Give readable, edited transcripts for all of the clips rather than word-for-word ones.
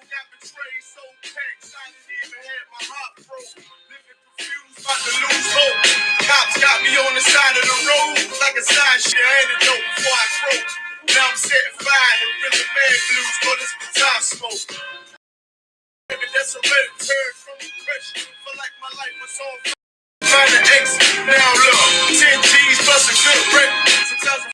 got betrayed, so packed, I didn't even have my heart broke. Living confused, about to lose hope. Cops got me on the side of the road, like a side shit antidote before I croak. Now I'm setting fire to really mad blues, but it's baton smoke. Maybe that's a red turd from depression. Feel like my life was on fire. Trying to exit, now look, 10 G's plus a good rent. Sometimes I'm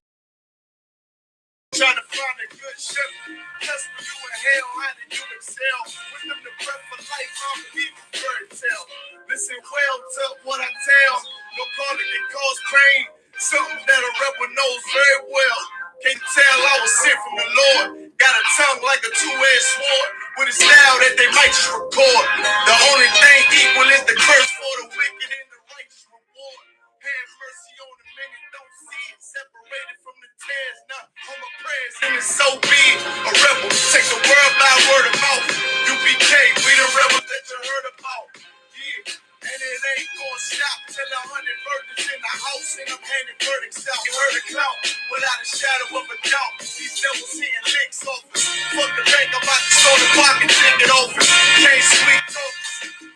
trying to find a good ship. Plus when you in hell, how did you excel? With them the breath for life, I'm even fairy tale. Listen well to what I tell. No calling can cause pain. Something that a rebel knows very well. Can't tell I was sent from the Lord. Got a tongue like a two-edged sword. With a style that they might just record. The only thing equal is the curse for the wicked and the righteous reward. Have mercy on the many, don't see it. Separated from the tares, not on my prayers. And it's so big, a rebel. Take the word by word of mouth. U.P.K, we the rebels that you heard about. Yeah. And it ain't gonna stop till 100 virgins in the house and I'm handing verdicts out. You heard a clout without a shadow of a doubt. These devils hitting licks off us. Fuck the bank, I'm about to stole the pocket, take it off us. Can't sweet talk,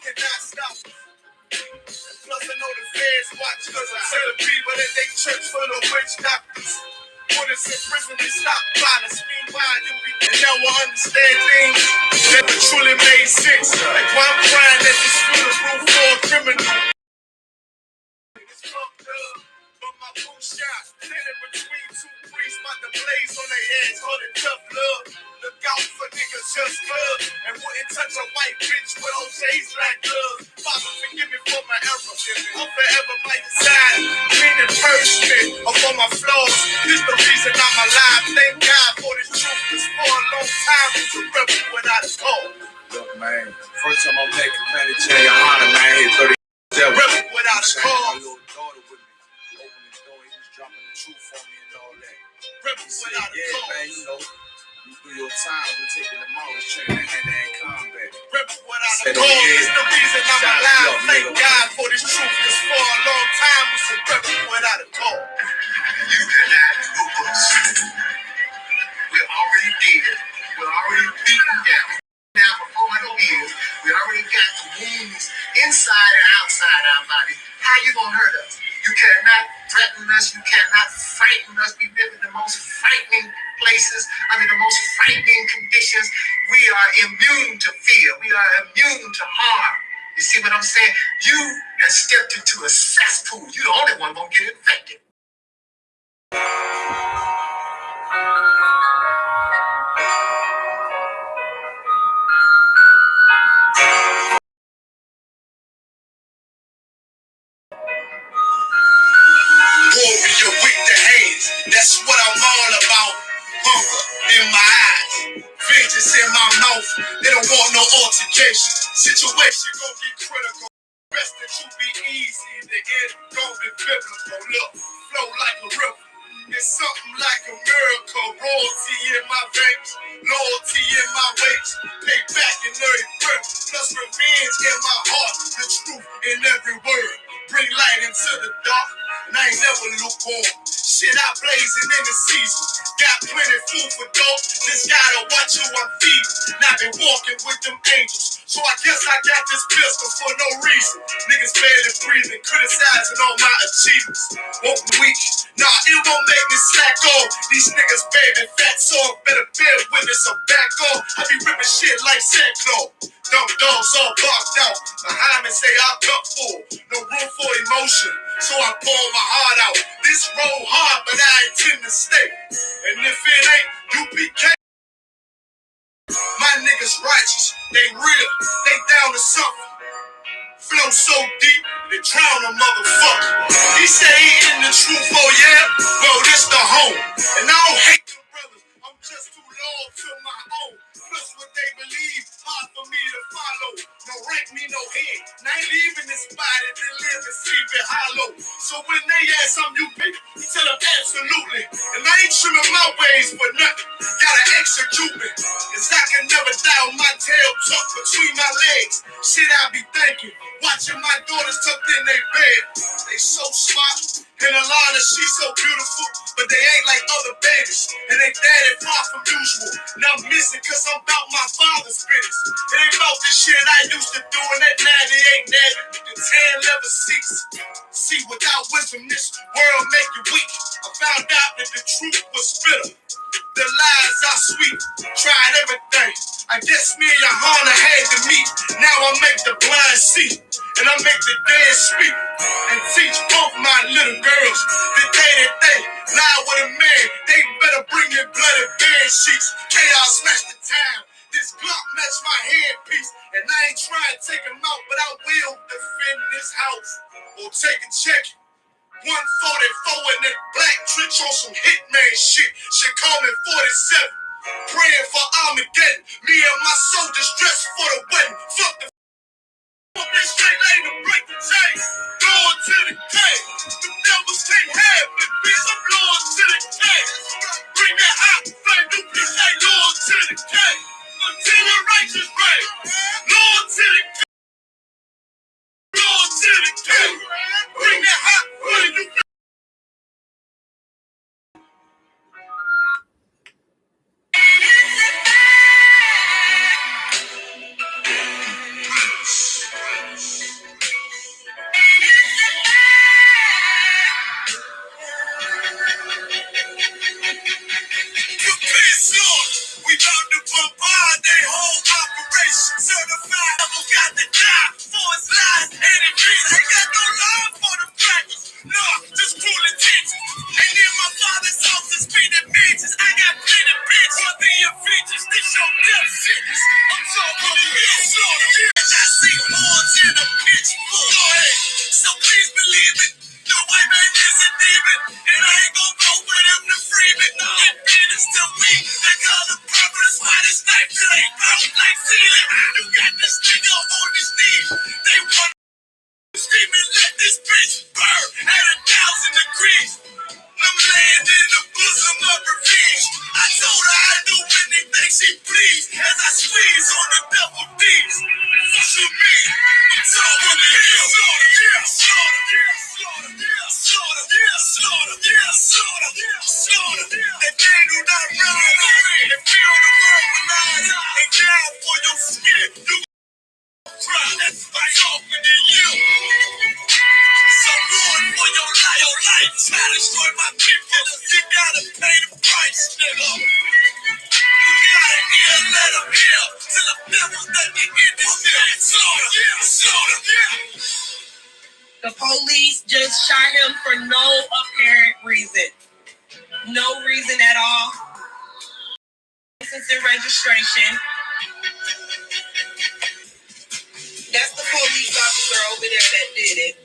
cannot stop us. Plus I know the feds watch cause I tell the people that they church full of witch doctors. Put us in prison, they stop violence. Meanwhile, you be and now I understand things that truly made sense. Like why I'm crying at this funeral for a criminal. It's fucked up, but my boot shot standing between two priests, about to blaze on their heads, holding tough love. Look out for niggas just love, and wouldn't touch a white bitch with OJ's black gloves. Father, forgive me for my error. I'll forever by your side, clean and purge me of all my flaws. This the reason I'm alive. Thank God for this truth, cause for a long time it's a rebel without a cause. Look, man, first time I'm making Planet J, YAHANNA, man, hit 30. Rebel without a cause. My little daughter with me, opening the door, he was dropping the truth on me and all that. Rebel without a cause. Man, you know, you do your time, we taking them out, it's training hand-to-hand combat. Rebel without a cause. It's the reason I'm alive. Thank God for this truth, cause for a long time it's a rebel without a cause. You cannot move us. We're already dead. We're already beaten down. Now for 400 years, we already got the wounds inside and outside our body. How you gonna hurt us? You cannot threaten us. You cannot frighten us. We live in the most frightening places, under the most frightening conditions. We are immune to fear. We are immune to harm. You see what I'm saying? You have stepped into a cesspool. You're the only one gonna get infected. Warrior with the hands, that's what I'm all about. Hunger in my eyes, vengeance in my mouth. They don't want no altercation. Situation gon' get critical. Best that you be easy, the end gon' be biblical. Look, flow like a river. It's something like a miracle. Royalty in my veins, loyalty in my ways. Pay back in every breath, plus revenge in my heart. The truth in every word. Bring light into the dark. And I ain't never lukewarm. Shit, I blazing in the season. Got plenty food for thought. Just gotta watch who I'm feeding. Now been walking with them angels. So I guess I got this pistol for no reason. Niggas barely breathing, criticizing all my achievements. Won't be weak. Nah, it won't make me slack off. These niggas baby fat, so I better bear witness or back off. I be ripping shit like Santa Claus. Dumb dogs all barked out. Behind me say I cup full. No room for emotion. So I pour my heart out. This road hard, but I intend to stay. And if it ain't U.P.K, my niggas righteous. They real. They down to something. Flow so deep, they drown a motherfucker. He say he in the truth, oh yeah? Well, this the home. And I don't hate them brothers. I'm just too loyal to my own. Plus what they believe, hard for me to follow. No rank me, no head. And I ain't leaving this body to live and sleep in hollow. So when they ask I'm you, you tell them absolutely. And I ain't trimming my ways for nothing. Gotta execute me. Cause I can never die with my tail tucked between my legs. Shit I be thinking. Watching my daughters tucked in their bed. They so smart. And Alana, she's so beautiful. But they ain't like other babies. And they daddy far from usual. Now I'm missing cause I'm about my father's business. It ain't about this shit I used to do. And that 98 nagging. The tan leather seats. See, without wisdom, this world make you weak. I found out that the truth was bitter. The lies are sweet. Tried everything. I guess me and YAHANNA had to meet. Now I make the blind see. And I make the dead speak. And teach both my little girls the day that they lie with a man. They better bring their bloody bed sheets. Chaos smash the town. This Glock match my handpiece. And I ain't trying to take him out, but I will defend this house. Or take a check. 144 in that black trench on some hitman shit. She call me 47. Praying for Armageddon. Me and my soldiers dressed for the wedding. Fuck the this straight lane to break the chain. Going to the cave. The devils can't have me, bitch. I'm blowing to the cave. Bring that hot flame, you bitch ain't going to the cave. Until the righteous reign. Lord to the cave. Lord to the cave. Bring that hot flame, you bitch. We about to bombard their whole operation. Certified, I got the job for his lies and it means I got no love for the crackers. No, just cruel intentions. And then my father's house is speeding bitches. I got plenty bitch for the features. This your death sentence. I'm talking real slaughter. And I see horns in a pitch. Go ahead. So please believe it. The white man is a demon. And I ain't gonna go with him to free me. No, it is still weak. They call the purple as white as knife. Till they out like ceiling. You got this nigga on his knees. They want screaming, let this bitch burn at 1,000 degrees. I'm laying in the bosom of revenge. I told her I'd do anything she please as I squeeze on the double D's. What you mean? I'm talking to him. Slaughter. That they do not run and feel the world alive and down for your skin. You cry. That's by talking to you. So ruin for your life. Try to destroy my people. You gotta pay the price, nigga. You gotta hear, let them hear. Till the devil's done get in this shit. Slaughter. The police just shot him for no apparent reason. No reason at all. License and registration. That's the police officer over there that did it.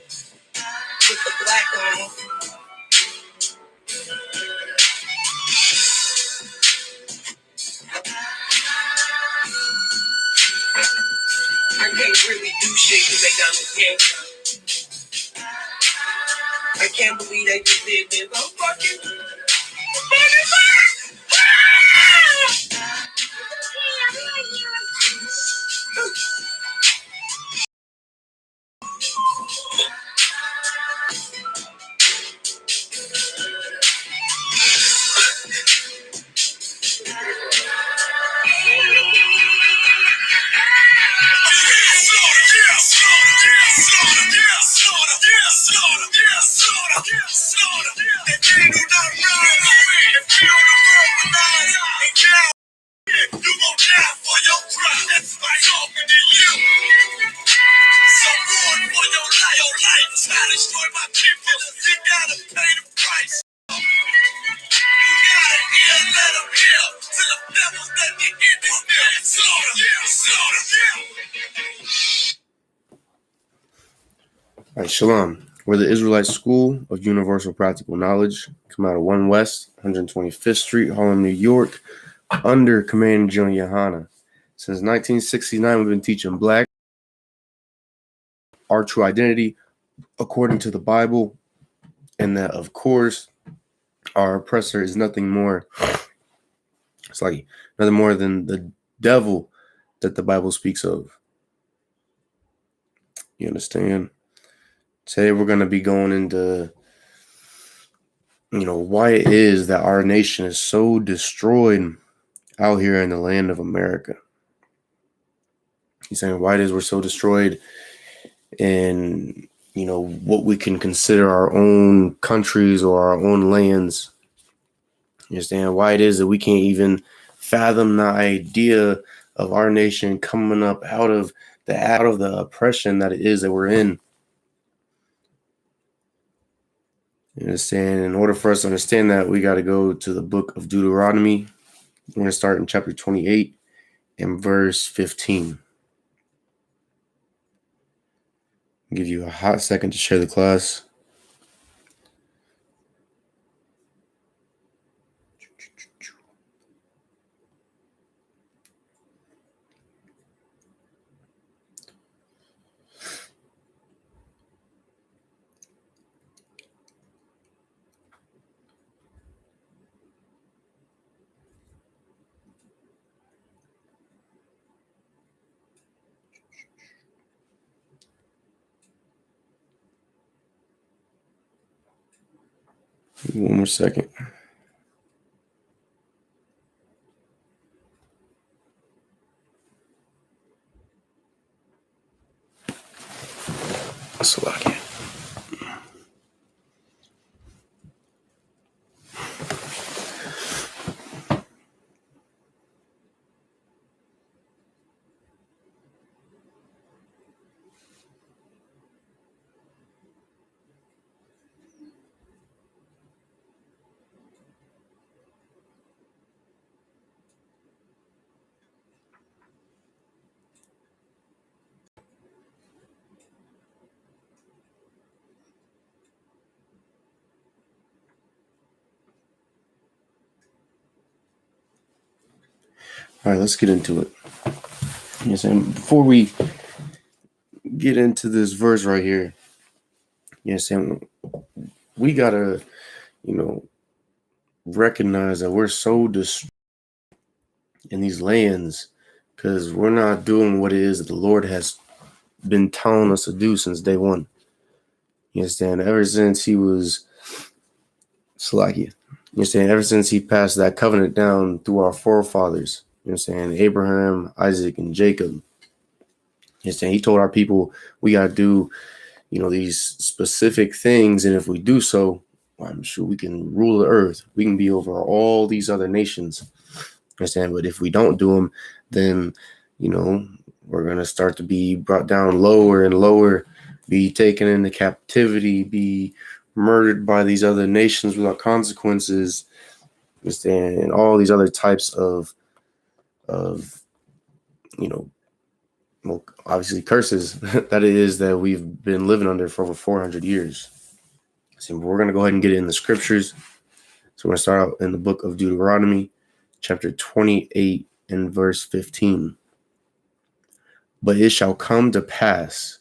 With the black on. I can't really do shit because they got me handcuffed. I can't believe they just did this. I'm fucking. All right, Shalom. We're the Israelite School of Universal Practical Knowledge. Come out of 1 West, 125th Street, Harlem, New York, under Command General YAHANNA. Since 1969, we've been teaching Black, our true identity, according to the Bible, and that, of course, our oppressor is nothing more. It's like nothing more than the devil that the Bible speaks of. You understand? Today we're going to be going into, why it is that our nation is so destroyed out here in the land of America. He's saying why it is we're so destroyed in, what we can consider our own countries or our own lands. You understand why it is that we can't even fathom the idea of our nation coming up out of the oppression that it is that we're in. You understand? In order for us to understand that, we got to go to the book of Deuteronomy. We're going to start in chapter 28 and verse 15. I'll give you a hot second to share the class. One more second. Slovakia. All right, let's get into it. Yes, and before we get into this verse right here, yes, and we gotta, recognize that we're so destroyed in these lands because we're not doing what it is that the Lord has been telling us to do since day one. You understand? Ever since he was Salakia. You understand? Ever since he passed that covenant down through our forefathers. You understand? Abraham, Isaac, and Jacob. You understand? He told our people we gotta do, these specific things, and if we do so, I'm sure we can rule the earth. We can be over all these other nations. Understand? But if we don't do them, then, we're going to start to be brought down lower and lower, be taken into captivity, be murdered by these other nations without consequences, understand? And all these other types of well, obviously curses that it is that we've been living under for over 400 years. So we're going to go ahead and get it in the scriptures. So we're going to start out in the book of Deuteronomy, chapter 28 and verse 15. But it shall come to pass,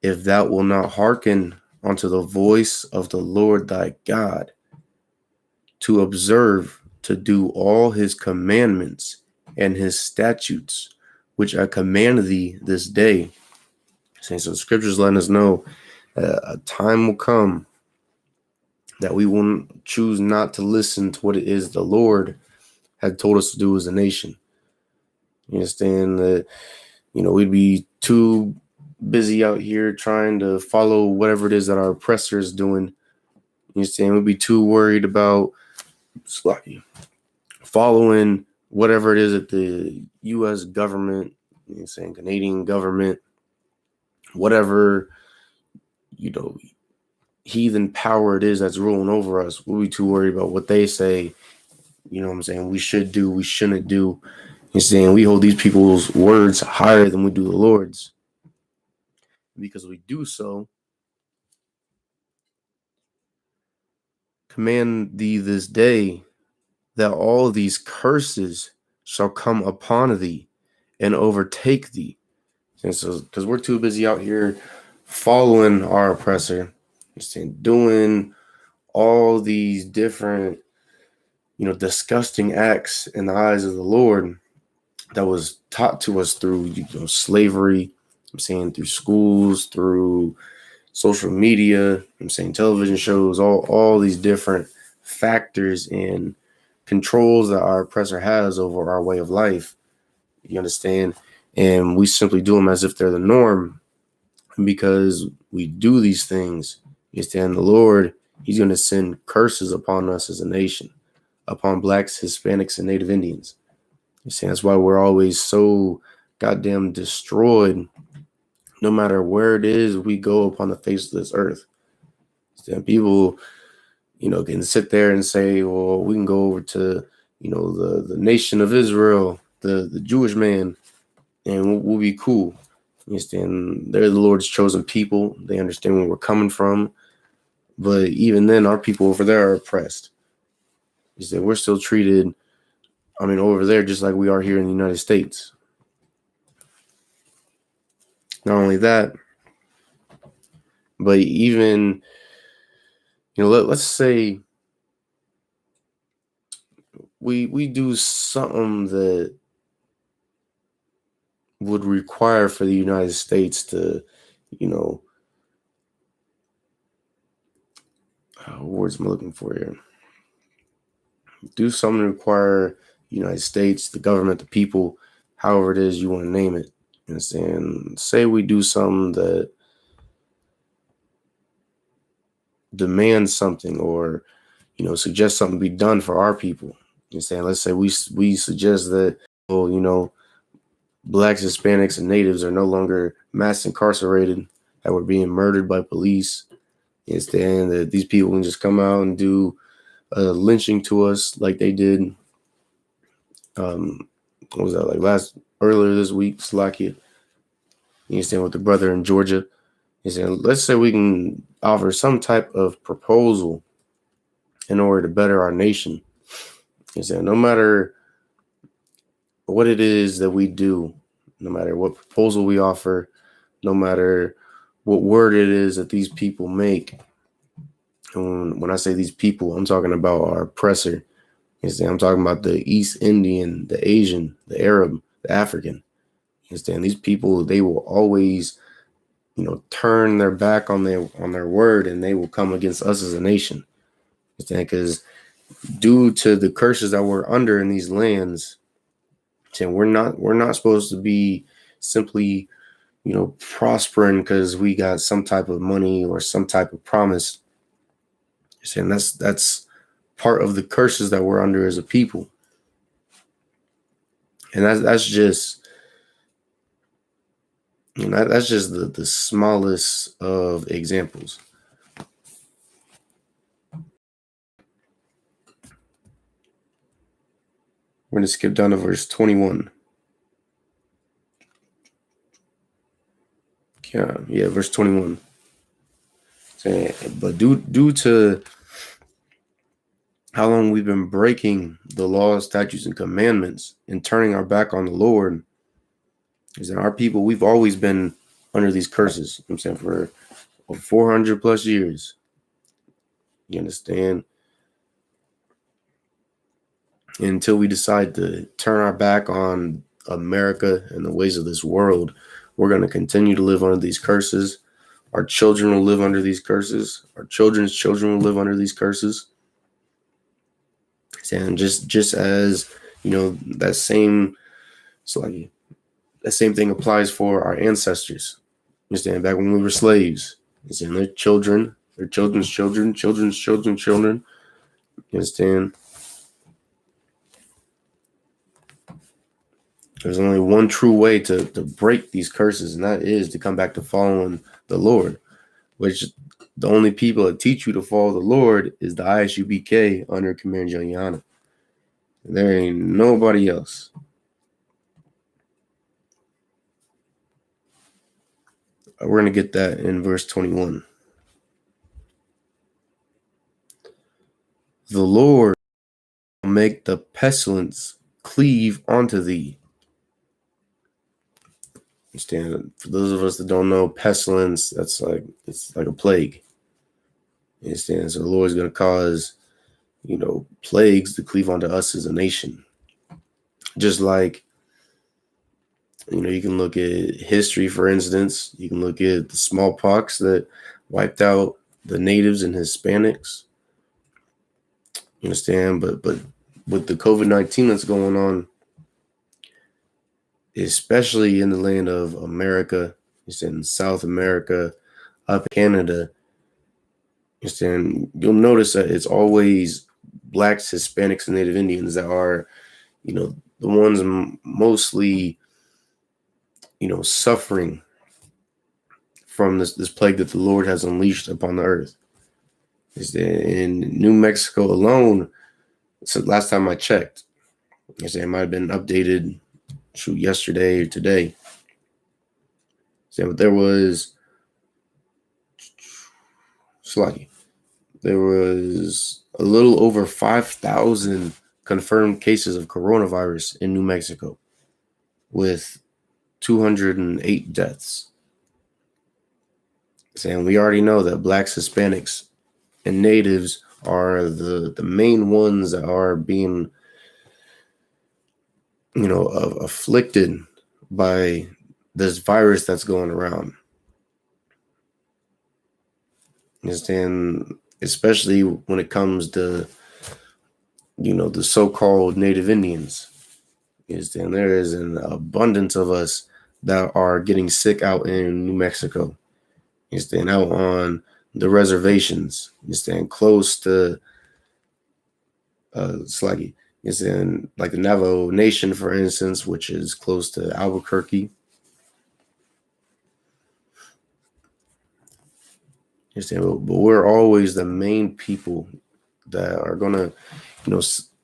if thou wilt not hearken unto the voice of the Lord thy God, to observe to do all his commandments and his statutes, which I command thee this day. So the scriptures letting us know a time will come that we will choose not to listen to what it is the Lord had told us to do as a nation. You understand that, we'd be too busy out here trying to follow whatever it is that our oppressor is doing. You understand? We'd be too worried about following whatever it is that the U.S. government, Canadian government, whatever, heathen power it is that's ruling over us. We'll be too worried about what they say, we should do, we shouldn't do. We hold these people's words higher than we do the Lord's. Because we do so, command thee this day that all these curses shall come upon thee and overtake thee. And so, because we're too busy out here following our oppressor, doing all these different, disgusting acts in the eyes of the Lord that was taught to us through, slavery, I'm saying through schools, through social media, I'm saying television shows, all these different factors and controls that our oppressor has over our way of life. You understand? And we simply do them as if they're the norm. And because we do these things, you understand, the Lord, he's going to send curses upon us as a nation, upon blacks, Hispanics, and Native Indians. You see, that's why we're always so goddamn destroyed, no matter where it is we go upon the face of this earth. And people, can sit there and say, well, we can go over to, the nation of Israel, the Jewish man, and we'll be cool. You understand? They're the Lord's chosen people. They understand where we're coming from. But even then, our people over there are oppressed. You see, we're still treated, over there just like we are here in the United States. Not only that, but even, let's say we do something that would require for the United States to, what words am I looking for here? Do something to require the United States, the government, the people, however it is you want to name it. You understand? Say we do something that demands something, or suggest something be done for our people. You understand? Let's say we suggest that, blacks, Hispanics, and natives are no longer mass incarcerated, that we're being murdered by police. You understand? That these people can just come out and do lynching to us like they did. What was that, like earlier this week, Slovakia? You understand, with the brother in Georgia? You understand? Let's say we can offer some type of proposal in order to better our nation. You understand? No matter what it is that we do, no matter what proposal we offer, no matter what word it is that these people make. And when I say these people, I'm talking about our oppressor. You understand? I'm talking about the East Indian, the Asian, the Arab, the African. You understand? These people, they will always, turn their back on their word, and they will come against us as a nation. You understand? Because due to the curses that we're under in these lands, we're not supposed to be simply, prospering because we got some type of money or some type of promise. And that's part of the curses that we're under as a people. And that's just, that's just the smallest of examples. We're going to skip down to verse 21. Yeah, verse 21. But due to how long we've been breaking the laws, statutes, and commandments and turning our back on the Lord, is that our people, we've always been under these curses. I'm saying for over 400 plus years. You understand? Until we decide to turn our back on America and the ways of this world, we're going to continue to live under these curses. Our children will live under these curses. Our children's children will live under these curses. And just as, that same thing applies for our ancestors. You understand? Back when we were slaves, and their children, their children's children, children's children's children. You understand? There's only one true way to break these curses, and that is to come back to following the Lord, which the only people that teach you to follow the Lord is the I.S.U.P.K under Commander YAHANNA. There ain't nobody else. We're going to get that in verse 21. The Lord will make the pestilence cleave onto thee. Understand? For those of us that don't know, pestilence, it's like a plague. Understand? So the Lord's going to cause, plagues to cleave onto us as a nation. Just like You can look at history, for instance. You can look at the smallpox that wiped out the natives and Hispanics. You understand? But with the COVID-19 that's going on, especially in the land of America, it's in South America, up Canada, you'll notice that it's always Blacks, Hispanics, and Native Indians that are, the ones mostly, suffering from this plague that the Lord has unleashed upon the earth. In New Mexico alone, so last time I checked, it might have been updated yesterday or today. But there was a little over 5,000 confirmed cases of coronavirus in New Mexico, with 208 deaths. And we already know that Blacks, Hispanics, and Natives are the main ones that are being, afflicted by this virus that's going around. Understand, especially when it comes to, the so-called Native Indians. Understand, there is an abundance of us that are getting sick out in New Mexico. Understand, out on the reservations. Understand, close to Slaggy. Understand, like the Navajo Nation, for instance, which is close to Albuquerque. Understand, but we're always the main people that are gonna,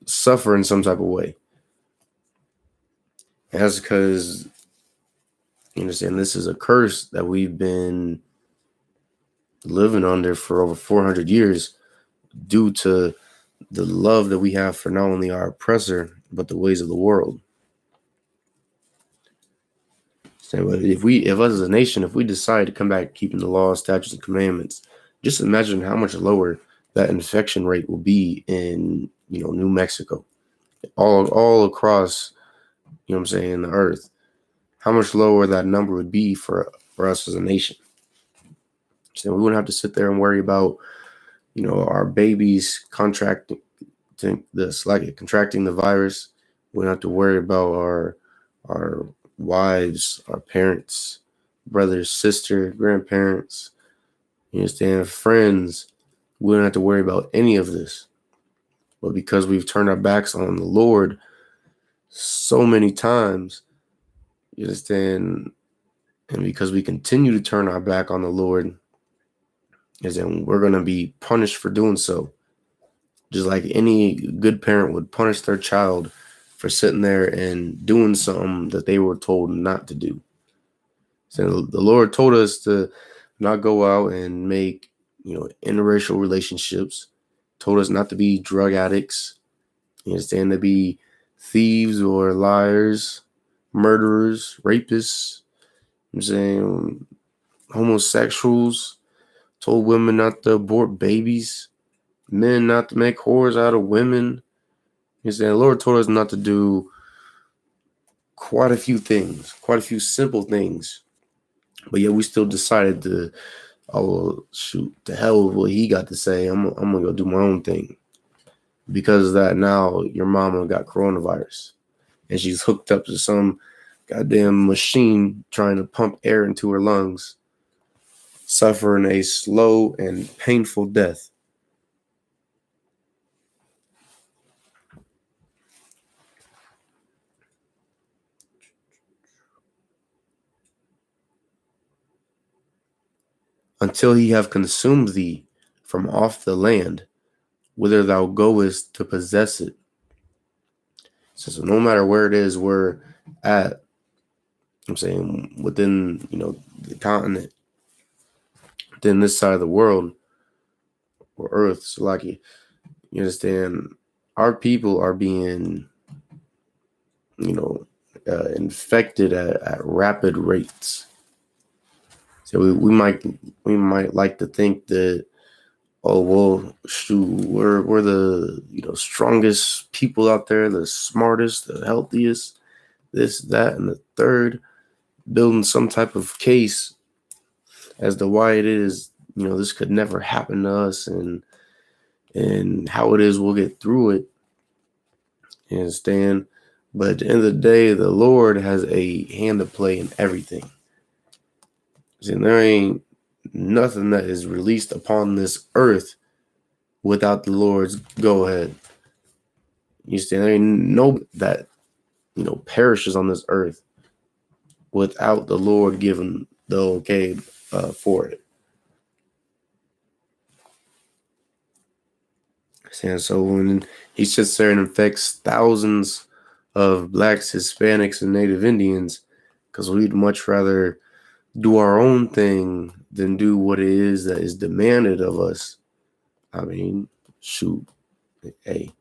suffer in some type of way. And that's because, this is a curse that we've been living under for over 400 years due to the love that we have for not only our oppressor, but the ways of the world. So if us as a nation, if we decide to come back keeping the laws, statutes, and commandments, just imagine how much lower that infection rate will be in, New Mexico, all across, the earth. How much lower that number would be for us as a nation. So we wouldn't have to sit there and worry about, our babies contracting the virus. We don't have to worry about our wives, our parents, brothers, sister, grandparents, friends. We don't have to worry about any of this. But because we've turned our backs on the Lord so many times, and because we continue to turn our back on the Lord, we're going to be punished for doing so. Just like any good parent would punish their child for sitting there and doing something that they were told not to do. So the Lord told us to not go out and make, interracial relationships, told us not to be drug addicts, to be thieves or liars, murderers, rapists, homosexuals, told women not to abort babies, men not to make whores out of women. The Lord told us not to do quite a few things, quite a few simple things. But yet we still decided to, to hell with what he got to say. I'm going to go do my own thing. Because of that, now your mama got coronavirus. And she's hooked up to some goddamn machine trying to pump air into her lungs, suffering a slow and painful death. Until he have consumed thee from off the land, whither thou goest to possess it. So no matter where it is we're at, within, the continent, within this side of the world, or earth, so like, you understand, our people are being, infected at rapid rates. So we might like to think that, oh well, shoot, we're the strongest people out there, the smartest, the healthiest, this, that, and the third. building some type of case as to why it is, this could never happen to us, and how it is we'll get through it. You understand? But at the end of the day, the Lord has a hand to play in everything. And there ain't nothing that is released upon this earth without the Lord's go ahead. You understand? There ain't no that perishes on this earth without the Lord giving the okay for it. And so when he sits there and infects thousands of blacks, Hispanics, and Native Indians, because we'd much rather do our own thing than do what it is that is demanded of us. I mean, shoot, hey,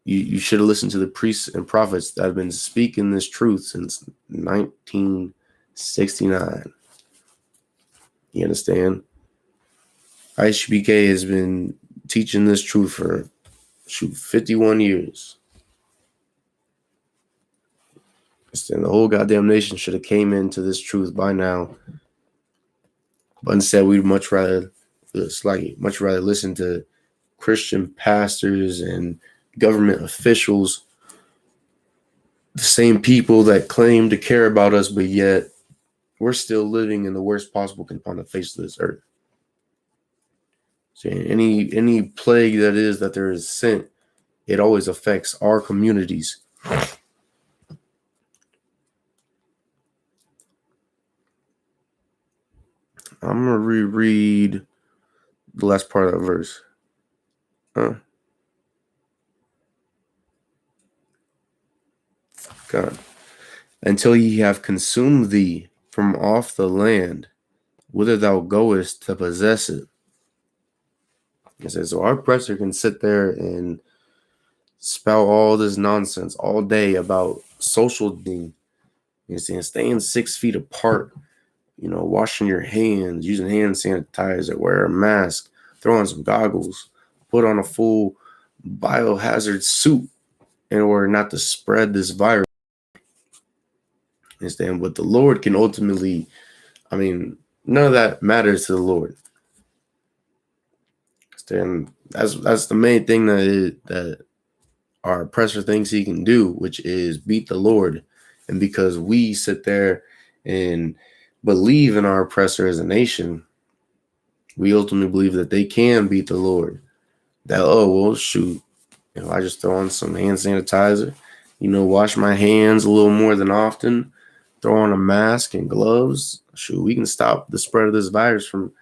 you should have listened to the priests and prophets that have been speaking this truth since 1969. You understand? I.S.U.P.K has been teaching this truth for 51 years. And the whole goddamn nation should have came into this truth by now. But instead, we'd much rather listen to Christian pastors and government officials, the same people that claim to care about us, but yet we're still living in the worst possible upon the face of this earth. So any plague that there is sent, it always affects our communities. I'm going to reread the last part of that verse. God. Until ye have consumed thee from off the land, whither thou goest to possess it. It says, so our oppressor can sit there and spout all this nonsense all day about social thing. You know, staying 6 feet apart, washing your hands, using hand sanitizer, wear a mask, throw on some goggles, put on a full biohazard suit in order not to spread this virus. Understand? But the Lord can ultimately, none of that matters to the Lord. Understand? That's the main thing that our oppressor thinks he can do, which is beat the Lord. And because we sit there and believe in our oppressor as a nation, we ultimately believe that they can beat the Lord. That, shoot, I just throw on some hand sanitizer, wash my hands a little more than often, throw on a mask and gloves, shoot, we can stop the spread of this virus from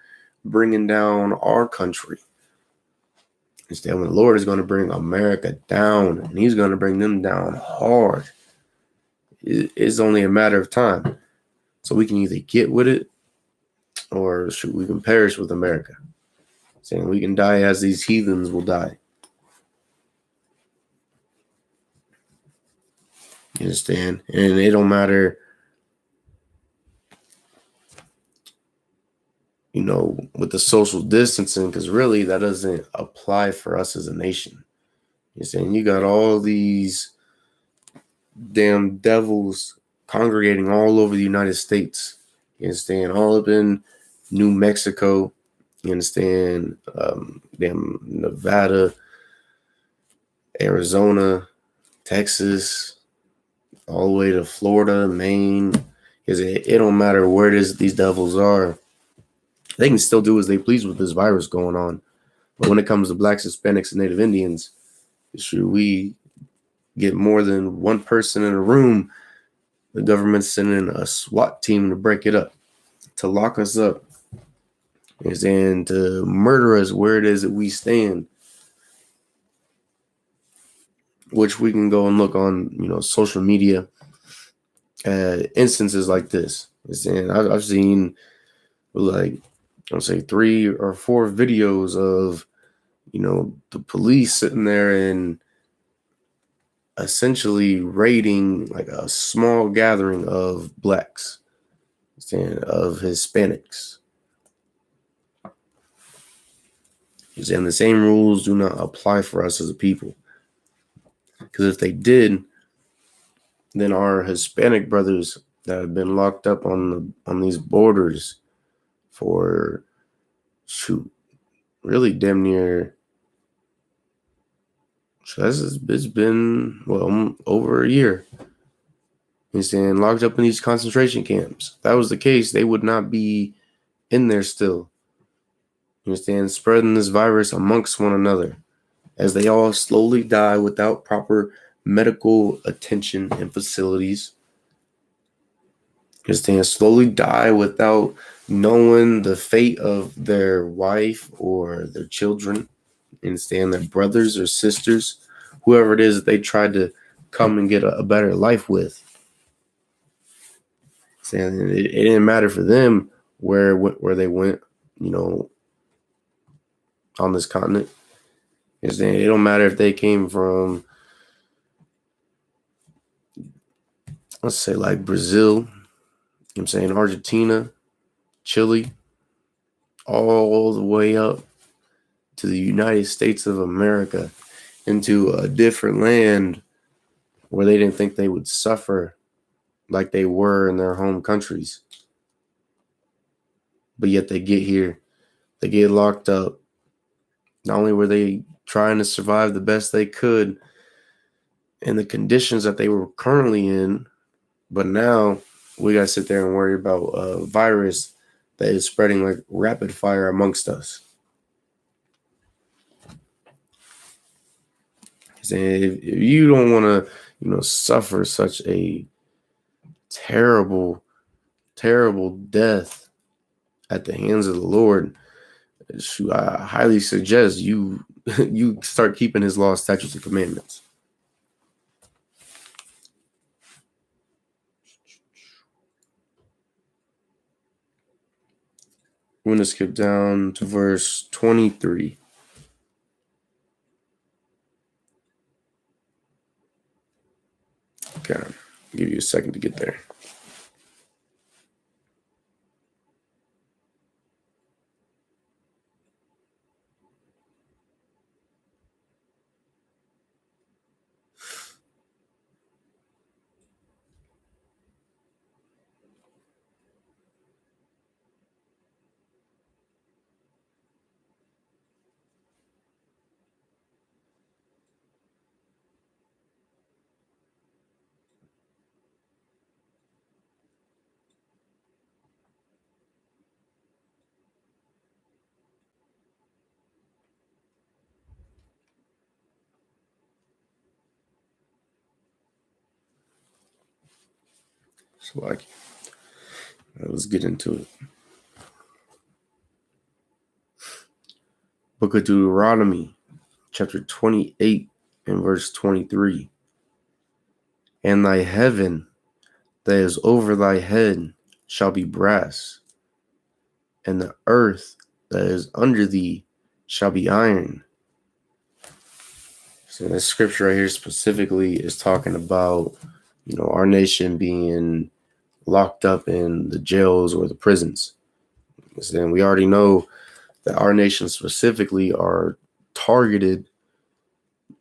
bringing down our country. Instead, when the Lord is going to bring America down, and he's going to bring them down hard, it's only a matter of time. So we can either get with it, or shoot, we can perish with America. Saying we can die as these heathens will die. You understand? And it don't matter, with the social distancing, because really that doesn't apply for us as a nation. You're saying you got all these damn devils congregating all over the United States. You understand? All up in New Mexico. You understand? Damn Nevada, Arizona, Texas, all the way to Florida, Maine. Because it don't matter where these devils are. They can still do as they please with this virus going on. But when it comes to blacks, Hispanics, and Native Indians, should we get more than one person in a room, the government's sending a SWAT team to break it up, to lock us up, and to murder us where it is that we stand. Which we can go and look on, social media, instances like this. And I've seen I'll say 3 or 4 videos of, the police sitting there and essentially raiding like a small gathering of blacks, of Hispanics. And the same rules do not apply for us as a people. Because if they did, then our Hispanic brothers that have been locked up on these borders for really damn near. So it's been over a year. He's saying locked up in these concentration camps. If that was the case, they would not be in there still. You understand? Spreading this virus amongst one another as they all slowly die without proper medical attention and facilities. You understand? Slowly die without knowing the fate of their wife or their children. You understand? Their brothers or sisters, whoever it is that they tried to come and get a better life with. Saying it didn't matter for them where they went, on this continent. It don't matter if they came from, let's say, like Brazil, Argentina, Chile, all the way up to the United States of America, into a different land where they didn't think they would suffer like they were in their home countries. But yet they get here, they get locked up. Not only were they trying to survive the best they could in the conditions that they were currently in, but now we got to sit there and worry about a virus that is spreading like rapid fire amongst us. If you don't want to, suffer such a terrible, terrible death at the hands of the Lord, I highly suggest you you start keeping his laws, statutes, and commandments. I'm going to skip down to verse 23. Okay, I'll give you a second to get there. So let's get into it. Book of Deuteronomy, chapter 28 and verse 23. And thy heaven that is over thy head shall be brass, and the earth that is under thee shall be iron. So this scripture right here specifically is talking about, our nation being locked up in the jails or the prisons. And we already know that our nation specifically are targeted,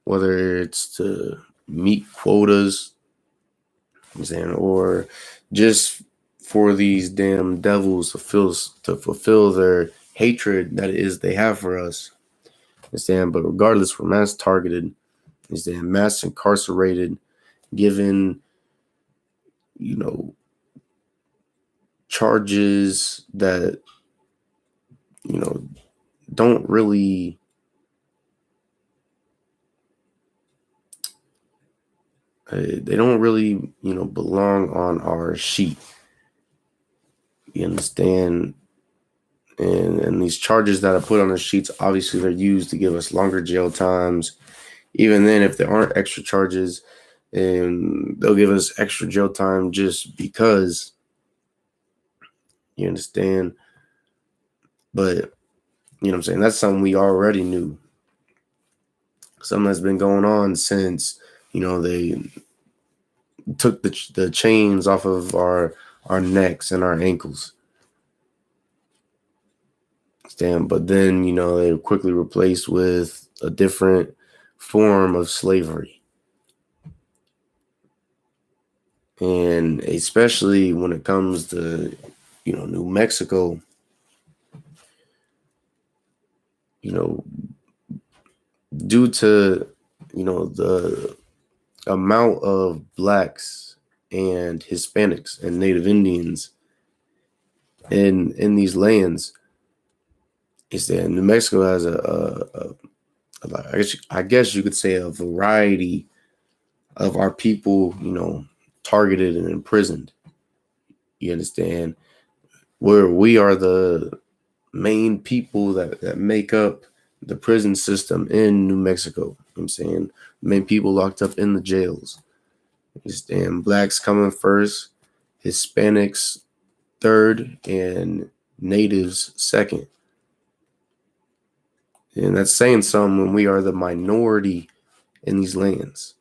whether it's to meet quotas, or just for these damn devils to fulfill their hatred that is they have for us. But regardless, we're mass targeted, mass incarcerated, given, charges that, don't really they don't really, belong on our sheet. You understand? And these charges that I put on the sheets, obviously they're used to give us longer jail times. Even then, if there aren't extra charges, and they'll give us extra jail time just because. You understand? But, that's something we already knew. Something that's been going on since, they took the chains off of our necks and our ankles. But then, they were quickly replaced with a different form of slavery. And especially when it comes to, New Mexico, due to, the amount of blacks and Hispanics and Native Indians in these lands, is that New Mexico has I guess you could say a variety of our people, targeted and imprisoned. You understand? Where we are the main people that make up the prison system in New Mexico. You know what I'm saying? Main people locked up in the jails. You understand? Blacks coming first, Hispanics third, and natives second. And that's saying something when we are the minority in these lands.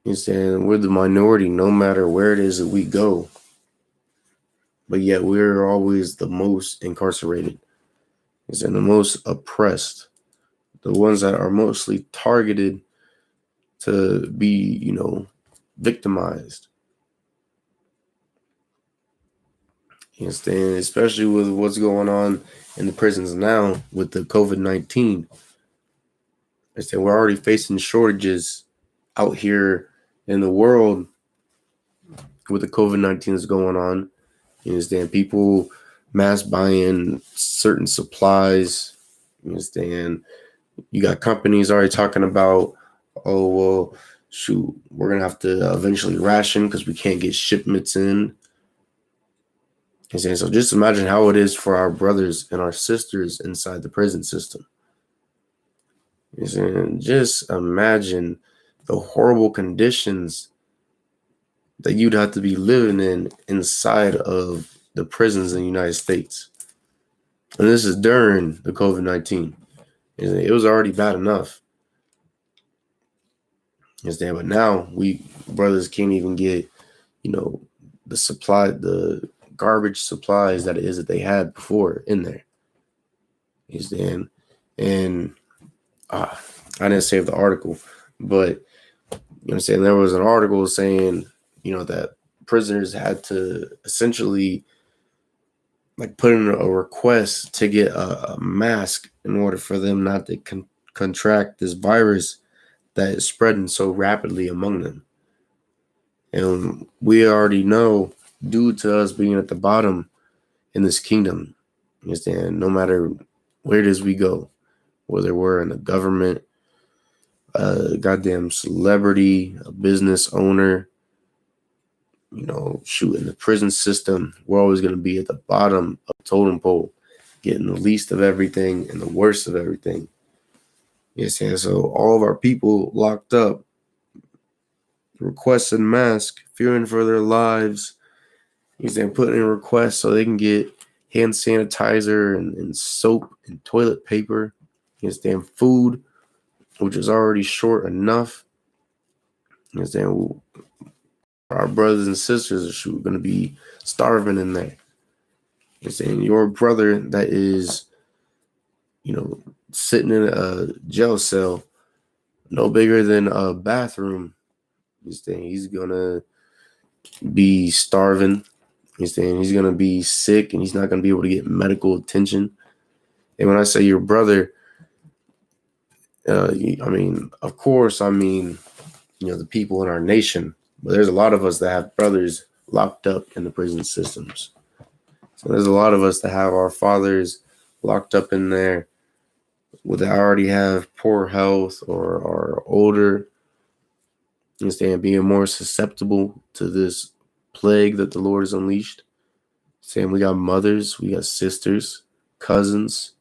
You understand? We're the minority no matter where it is that we go. But yet we're always the most incarcerated. And the most oppressed. The ones that are mostly targeted to be, victimized. You understand? Especially with what's going on in the prisons now with the COVID-19. We're already facing shortages out here in the world with the COVID-19 that's going on. You understand? People mass buying certain supplies. You understand? You got companies already talking about, oh, well, shoot, we're going to have to eventually ration because we can't get shipments in. You understand? So just imagine how it is for our brothers and our sisters inside the prison system. You understand? Just imagine the horrible conditions that you'd have to be living in inside of the prisons in the United States. And this is during the COVID-19. It was already bad enough. Understand? But now we brothers can't even get, the garbage supplies that it is that they had before in there. Understand? And I didn't save the article, but I'm saying there was an article saying, that prisoners had to essentially like put in a request to get a mask in order for them not to contract this virus that is spreading so rapidly among them. And we already know, due to us being at the bottom in this kingdom, you understand, no matter where it is we go, whether we're in the government, a goddamn celebrity, a business owner, in the prison system, we're always going to be at the bottom of the totem pole, getting the least of everything and the worst of everything. Yes, and so all of our people locked up, requesting masks, fearing for their lives. He's then putting in requests so they can get hand sanitizer and soap and toilet paper. His damn food, which is already short enough. His damn our brothers and sisters are going to be starving in there. He's saying your brother that is, sitting in a jail cell, no bigger than a bathroom. He's saying he's gonna be starving. He's saying he's gonna be sick and he's not gonna be able to get medical attention. And when I say your brother, of course, the people in our nation. But there's a lot of us that have brothers locked up in the prison systems. So there's a lot of us that have our fathers locked up in there that already have poor health or are older. You understand, being more susceptible to this plague that the Lord has unleashed. Saying we got mothers, we got sisters, cousins.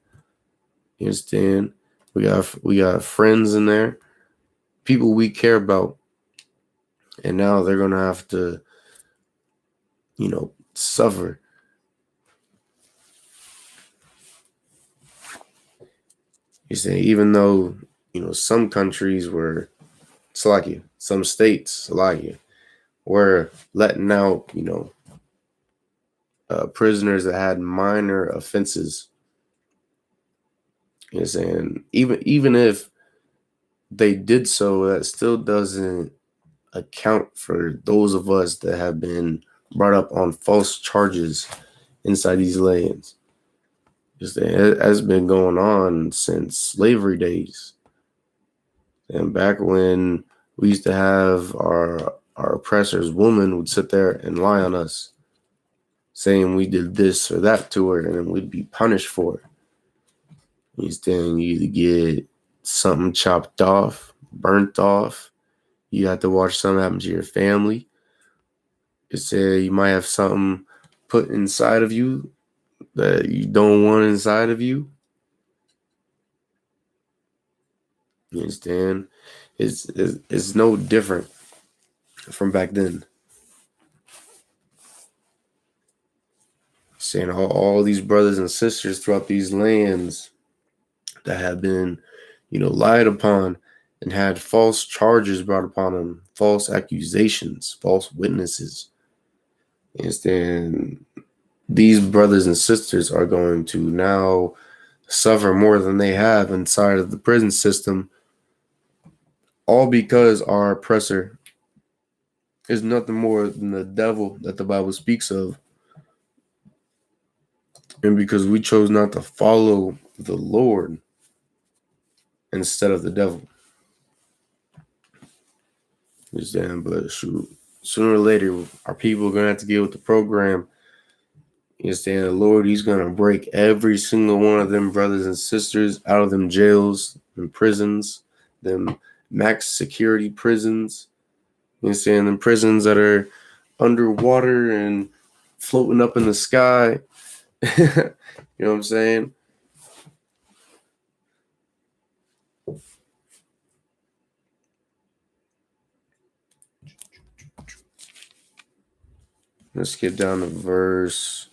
You understand? We got friends in there, people we care about, and now they're gonna have to, suffer. You say even though some countries were some states were letting out prisoners that had minor offenses. You know, saying even if they did so, that still doesn't account for those of us that have been brought up on false charges inside these lands. It has been going on since slavery days. And back when we used to have our oppressors, women would sit there and lie on us, saying we did this or that to her, and then we'd be punished for it. You either get something chopped off, burnt off. You have to watch something happen to your family. It said you might have something put inside of you that you don't want inside of you. You understand? It's no different from back then. Saying all these brothers and sisters throughout these lands that have been, lied upon and had false charges brought upon them, false accusations, false witnesses. You understand? These brothers and sisters are going to now suffer more than they have inside of the prison system, all because our oppressor is nothing more than the devil that the Bible speaks of. And because we chose not to follow the Lord instead of the devil. Understand? But shoot, sooner or later, our people are going to have to get with the program. You understand? The Lord, he's going to break every single one of them brothers and sisters out of them jails, them prisons, them max security prisons. You understand? Them prisons that are underwater and floating up in the sky. You know what I'm saying? Let's skip down to verse.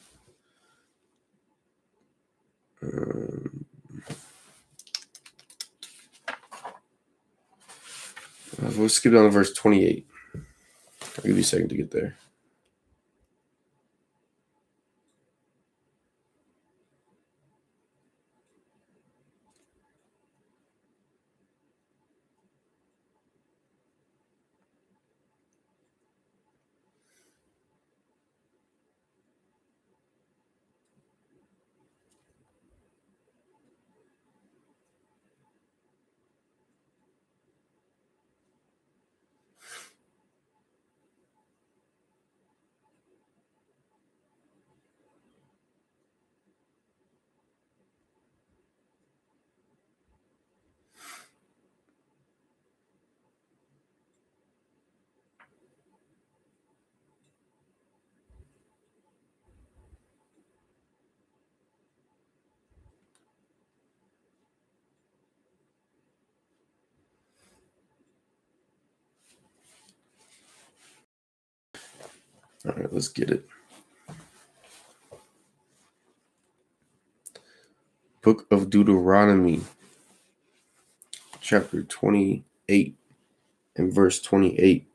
We'll skip down to verse 28. I'll give you a second to get there. All right, let's get it. Book of Deuteronomy, chapter 28 and verse 28.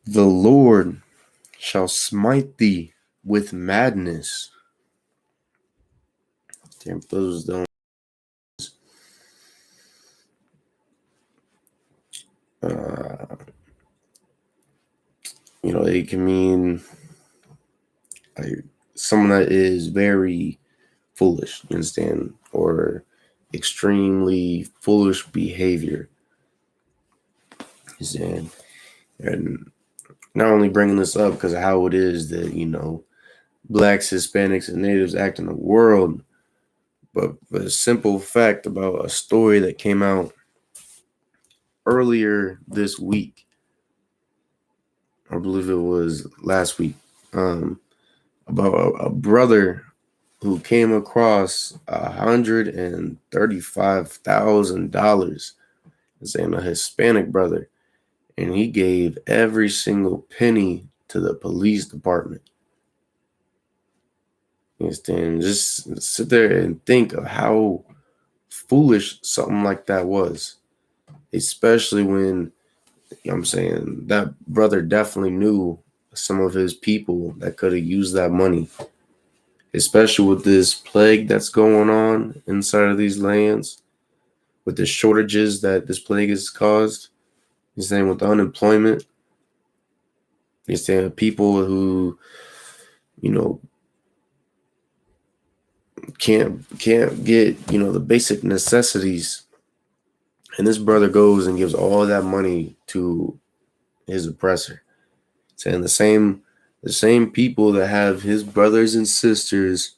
The Lord shall smite thee with madness. Damn, those don't. It can mean like someone that is very foolish, you understand, or extremely foolish behavior. You understand? And not only bringing this up because of how it is that, blacks, Hispanics, and natives act in the world, but a simple fact about a story that came out earlier this week. I believe it was last week, about a brother who came across $135,000, saying a Hispanic brother, and he gave every single penny to the police department. You understand? Just sit there and think of how foolish something like that was, especially when, I'm saying, that brother definitely knew some of his people that could have used that money, especially with this plague that's going on inside of these lands. with the shortages that this plague has caused. He's saying with the unemployment. He's saying people who, can't get, the basic necessities. And this brother goes and gives all that money to his oppressor. Saying the same people that have his brothers and sisters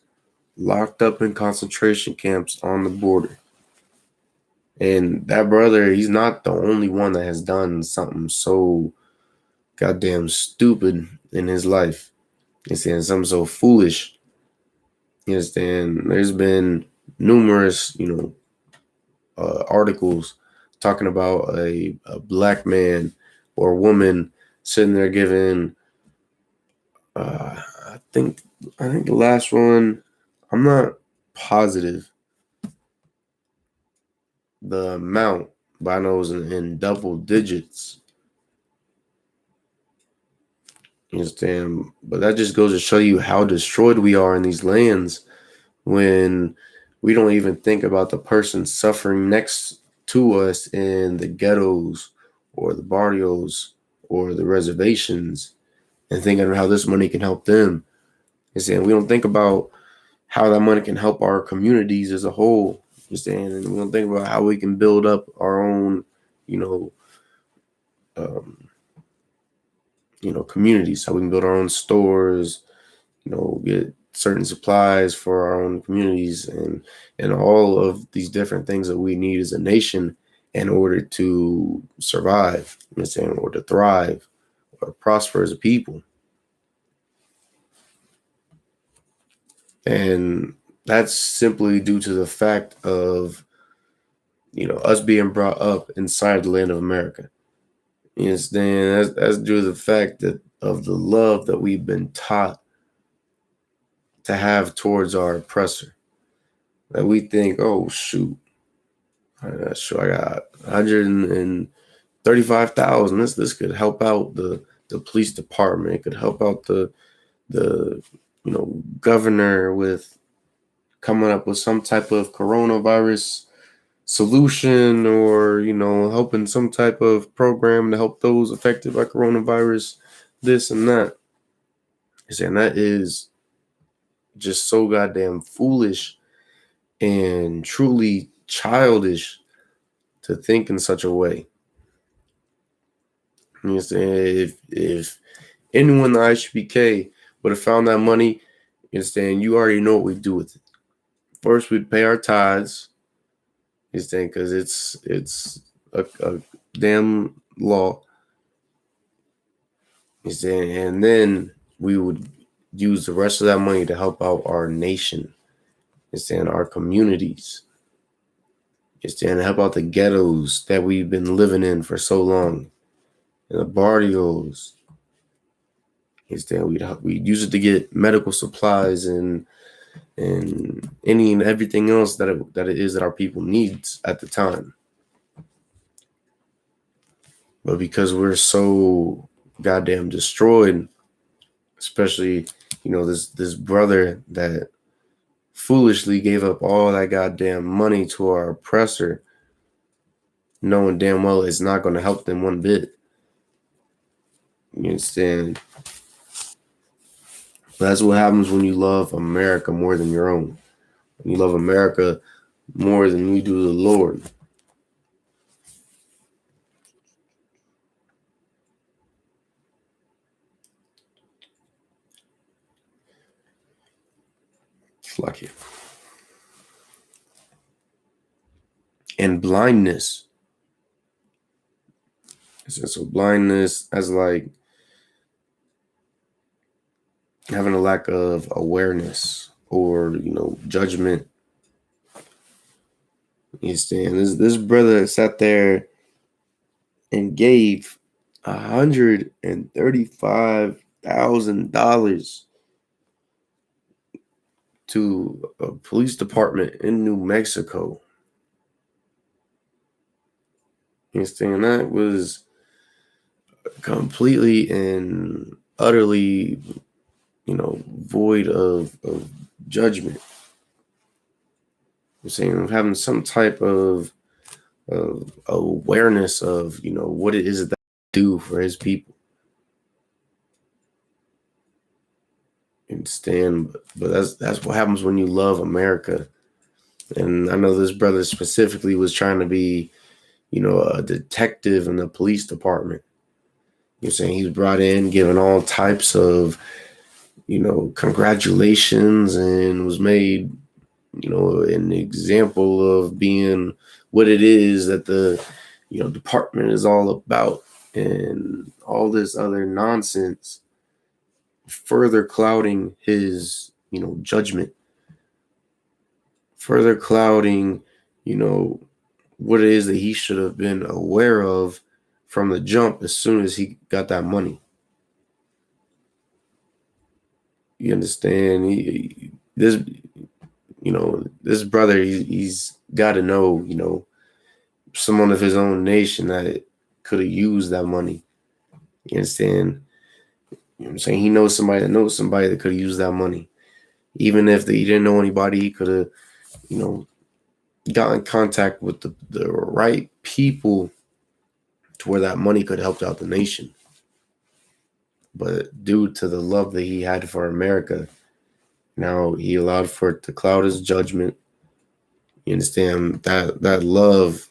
locked up in concentration camps on the border. And that brother, he's not the only one that has done something so goddamn stupid in his life. He's saying something so foolish. You understand? There's been numerous, articles talking about a black man or woman sitting there giving, I think the last one, I'm not positive the amount, but I know it was in double digits. You understand? But that just goes to show you how destroyed we are in these lands when we don't even think about the person suffering next to us in the ghettos or the barrios or the reservations and thinking of how this money can help them. And saying we don't think about how that money can help our communities as a whole. You understand? And we don't think about how we can build up our own, um, communities, how we can build our own stores, get certain supplies for our own communities and all of these different things that we need as a nation in order to survive, or to thrive or prosper as a people. And that's simply due to the fact of, us being brought up inside the land of America. You understand? That's due to the fact that of the love that we've been taught to have towards our oppressor. That we think, oh shoot, I got 135,000. This could help out the police department. It could help out the governor with coming up with some type of coronavirus solution, or helping some type of program to help those affected by coronavirus, this and that. And that is just so goddamn foolish and truly childish to think in such a way. You understand? If anyone in the I.S.U.P.K would have found that money, you understand, you already know what we do with it. First, we'd pay our tithes. You understand? Because it's a damn law. You understand? And then we would use the rest of that money to help out our nation. You understand? Our communities. You understand? Help out the ghettos that we've been living in for so long. And the barrios. We'd use it to get medical supplies and any and everything else that it is that our people needs at the time. But because we're so goddamn destroyed, especially, this brother that foolishly gave up all that goddamn money to our oppressor, knowing damn well it's not going to help them one bit. You understand? That's what happens when you love America more than your own. When you love America more than you do the Lord. It's lucky. And blindness. So blindness as like having a lack of awareness or, judgment. You understand? This brother sat there and gave $135,000 to a police department in New Mexico. You understand? That was completely and utterly, void of judgment. I'm saying having some type of awareness of, what it is that he do for his people. Understand? But that's what happens when you love America. And I know this brother specifically was trying to be, a detective in the police department. You're saying he's brought in, given all types of, congratulations, and was made, an example of being what it is that the, department is all about, and all this other nonsense, further clouding his, judgment, further clouding, what it is that he should have been aware of from the jump as soon as he got that money. You understand? This brother, he's got to know, someone of his own nation that could have used that money. You understand? You know what I'm saying? He knows somebody that could have used that money. Even if he didn't know anybody, he could have, got in contact with the right people to where that money could have helped out the nation. But due to the love that he had for America, now he allowed for it to cloud his judgment. You understand? That love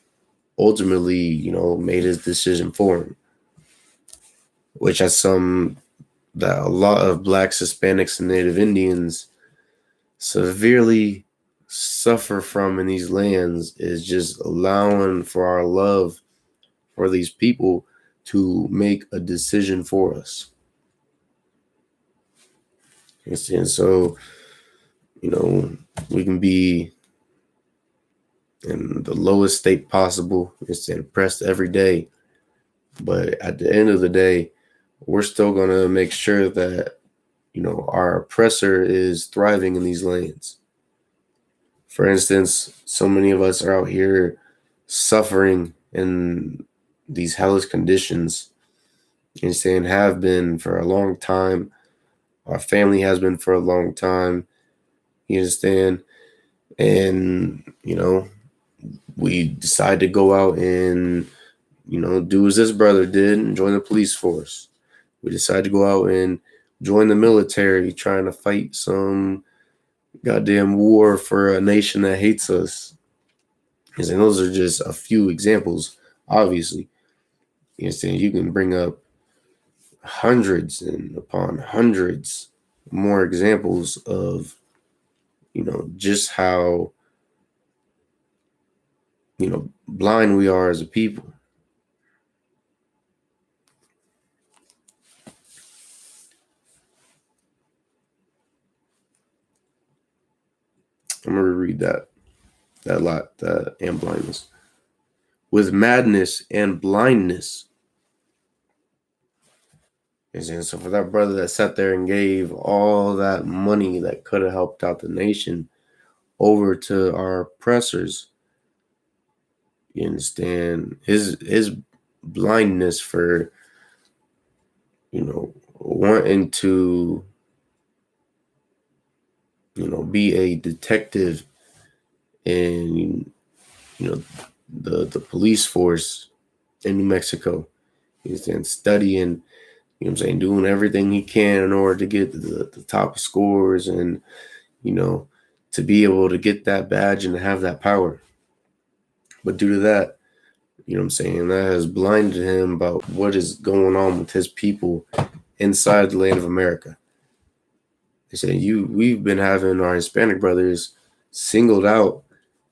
ultimately, made his decision for him, which that a lot of Blacks, Hispanics, and Native Indians severely suffer from in these lands, is just allowing for our love for these people to make a decision for us. And so, we can be in the lowest state possible, it's oppressed every day. But at the end of the day, we're still going to make sure that, our oppressor is thriving in these lands. For instance, so many of us are out here suffering in these hellish conditions, and saying have been for a long time. Our family has been for a long time. You understand? And, we decide to go out and, do as this brother did and join the police force. We decide to go out and join the military, trying to fight some goddamn war for a nation that hates us. And those are just a few examples, obviously. You understand? You can bring up hundreds and upon hundreds more examples of, just how, blind we are as a people. I'm going to reread that and blindness. With madness and blindness. And so for that brother that sat there and gave all that money that could have helped out the nation over to our oppressors, you understand, his blindness for, wanting to, be a detective in, the police force in New Mexico. You understand, studying, doing everything he can in order to get the top scores and, to be able to get that badge and to have that power. But due to that, that has blinded him about what is going on with his people inside the land of America. They say we've been having our Hispanic brothers singled out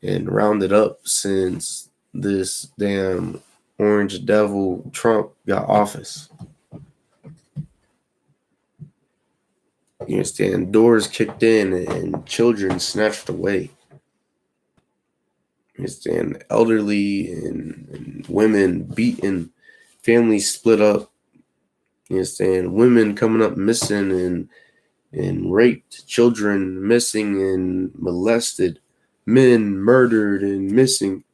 and rounded up since this damn orange devil Trump got office. You understand? Doors kicked in and children snatched away. You understand? Elderly and women beaten, families split up. You understand? Women coming up missing and raped, children missing and molested, men murdered and missing.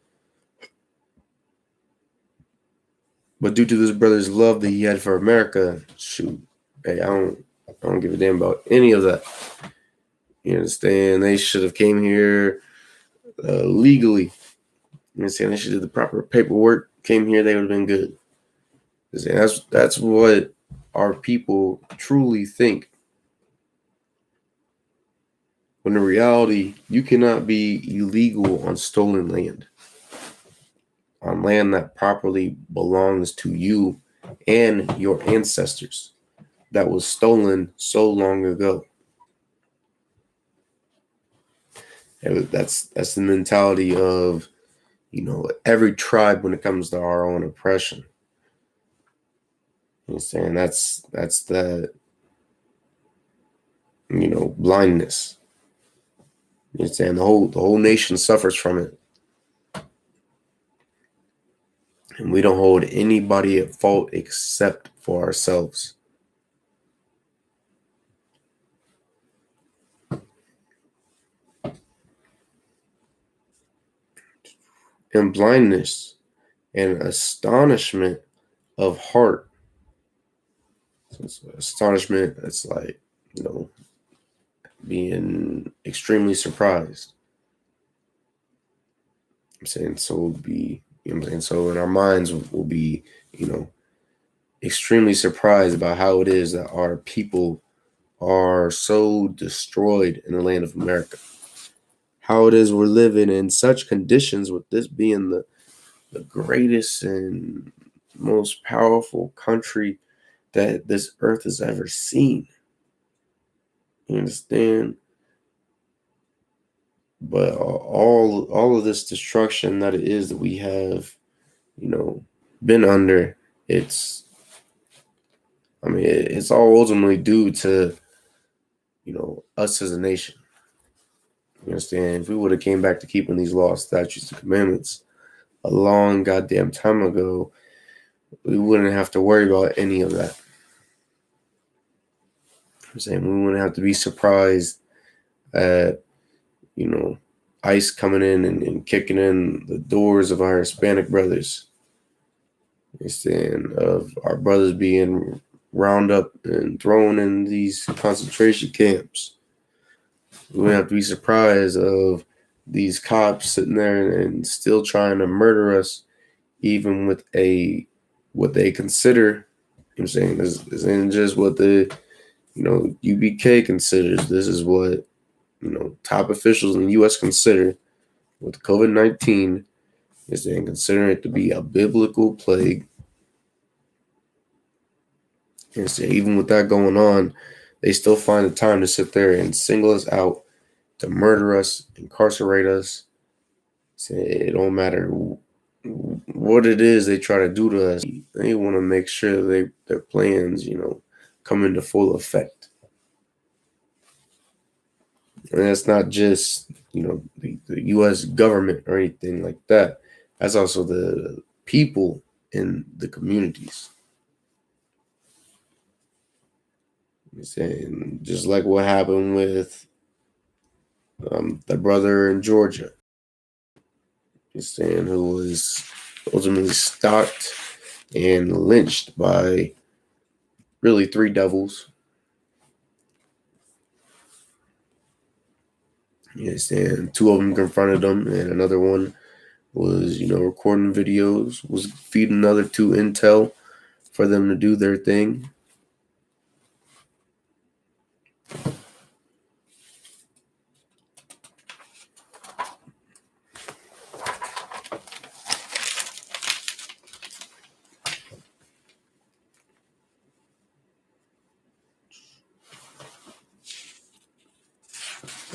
But due to this brother's love that he had for America, shoot, hey, I don't give a damn about any of that. You understand? They should have came here legally. I'm saying they should do the proper paperwork. Came here, they would have been good. I'm saying that's what our people truly think. When in reality, you cannot be illegal on stolen land, on land that properly belongs to you and your ancestors, that was stolen so long ago. That's the mentality of, every tribe when it comes to our own oppression. You know, saying that's the blindness. You know, saying the whole nation suffers from it, and we don't hold anybody at fault except for ourselves. And blindness and astonishment of heart. So it's astonishment, it's like, being extremely surprised. I'm saying so will be, I'm saying, so in our minds will be, extremely surprised about how it is that our people are so destroyed in the land of America. How it is we're living in such conditions, with this being the greatest and most powerful country that this earth has ever seen. You understand? But all of this destruction that it is that we have, been under, it's all ultimately due to, us as a nation. You understand? If we would have came back to keeping these laws, statutes, and commandments a long goddamn time ago, we wouldn't have to worry about any of that. I'm saying we wouldn't have to be surprised at, ICE coming in and kicking in the doors of our Hispanic brothers. Instead of our brothers being round up and thrown in these concentration camps. We wouldn't have to be surprised of these cops sitting there and still trying to murder us, even with what they consider. I'm saying this isn't just what the U.P.K considers. This is what top officials in the U.S. consider with COVID-19, is they consider it to be a biblical plague. And so even with that going on, they still find the time to sit there and single us out, to murder us, incarcerate us. So it don't matter what it is they try to do to us. They want to make sure their plans, come into full effect. And that's not just, the U.S. government or anything like that. That's also the people in the communities. I'm saying, just like what happened with the brother in Georgia, he's saying, who was ultimately stalked and lynched by really three devils. You understand? Two of them confronted him, and another one was, recording videos, was feeding the other two intel for them to do their thing.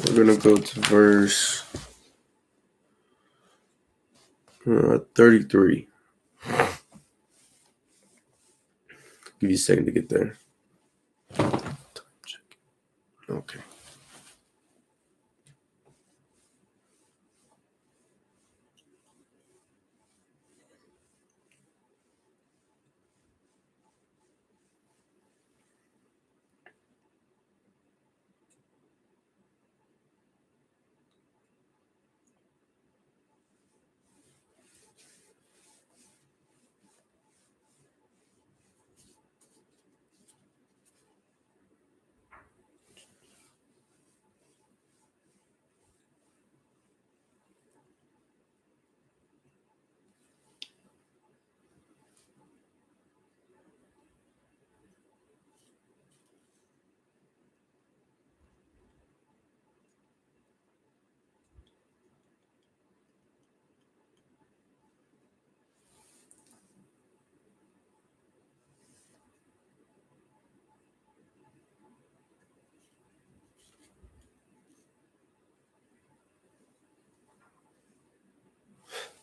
We're going to go to verse 33. Give you a second to get there. Okay.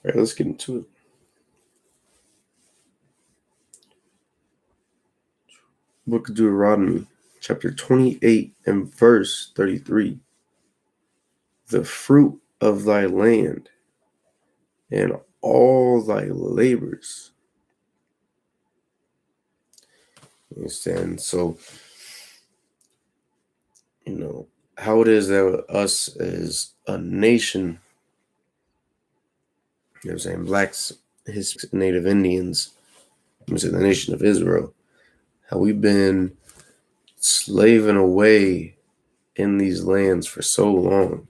All right, let's get into it. Book of Deuteronomy, chapter 28 and verse 33. The fruit of thy land and all thy labors. You understand? So, how it is that us as a nation, you know what I'm saying, blacks, his native Indians, the nation of Israel, how we've been slaving away in these lands for so long.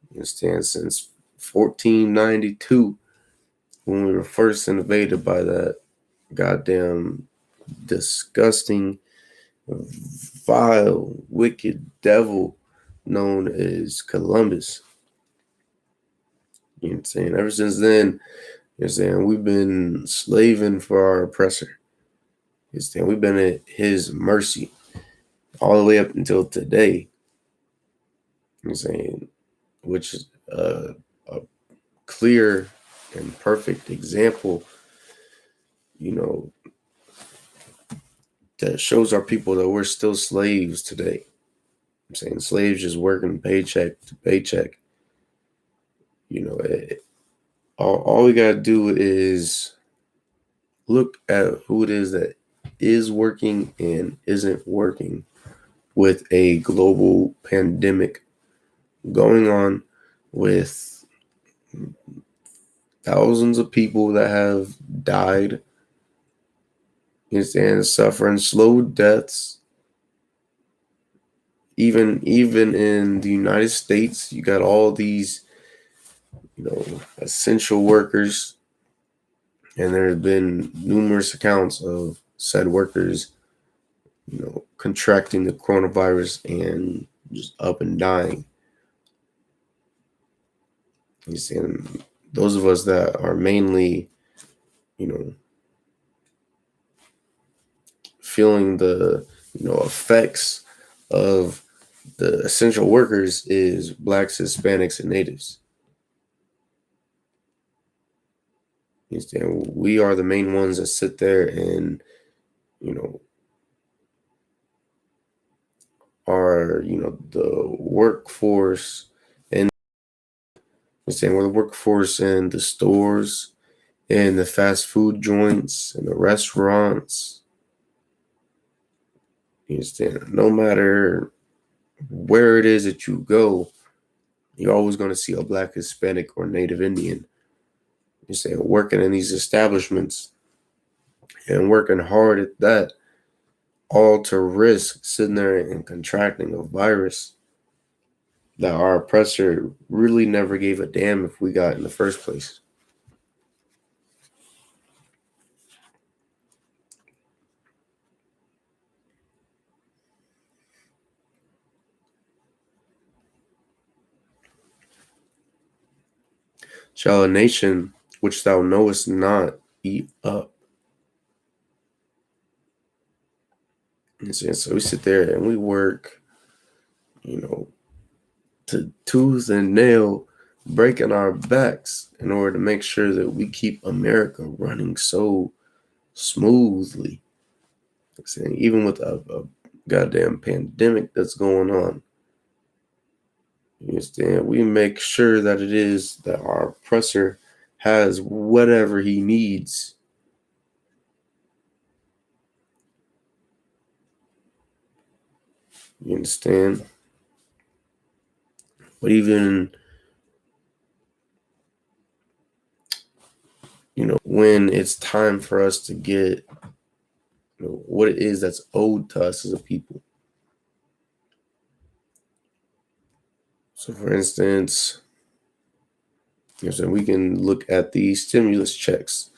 You understand? Since 1492, when we were first invaded by that goddamn disgusting, vile, wicked devil known as Columbus. You know what I'm saying? Ever since then, you know what I'm saying, we've been slaving for our oppressor. You understand? We've been at his mercy all the way up until today. You know what I'm saying? Which is a clear and perfect example, that shows our people that we're still slaves today. I'm saying slaves just working paycheck to paycheck. All we got to do is look at who it is that is working and isn't working with a global pandemic going on, with thousands of people that have died, and suffering slow deaths. Even in the United States, you got all these, essential workers, and there have been numerous accounts of said workers, contracting the coronavirus and just up and dying. And those of us that are mainly, feeling the, effects of the essential workers is blacks, Hispanics, and natives. You understand? We are the main ones that sit there and, are, the workforce, and we're the workforce in the stores and the fast food joints and the restaurants. You understand? No matter where it is that you go, you're always going to see a black, Hispanic, or Native Indian. You say working in these establishments and working hard at that, all to risk sitting there and contracting a virus that our oppressor really never gave a damn if we got in the first place. Shall a nation which thou knowest not eat up? And so we sit there and we work, to tooth and nail, breaking our backs in order to make sure that we keep America running so smoothly. Even with a goddamn pandemic that's going on, you understand? We make sure that it is that our oppressor has whatever he needs. You understand? But even, when it's time for us to get, what it is that's owed to us as a people. So, for instance, so we can look at the stimulus checks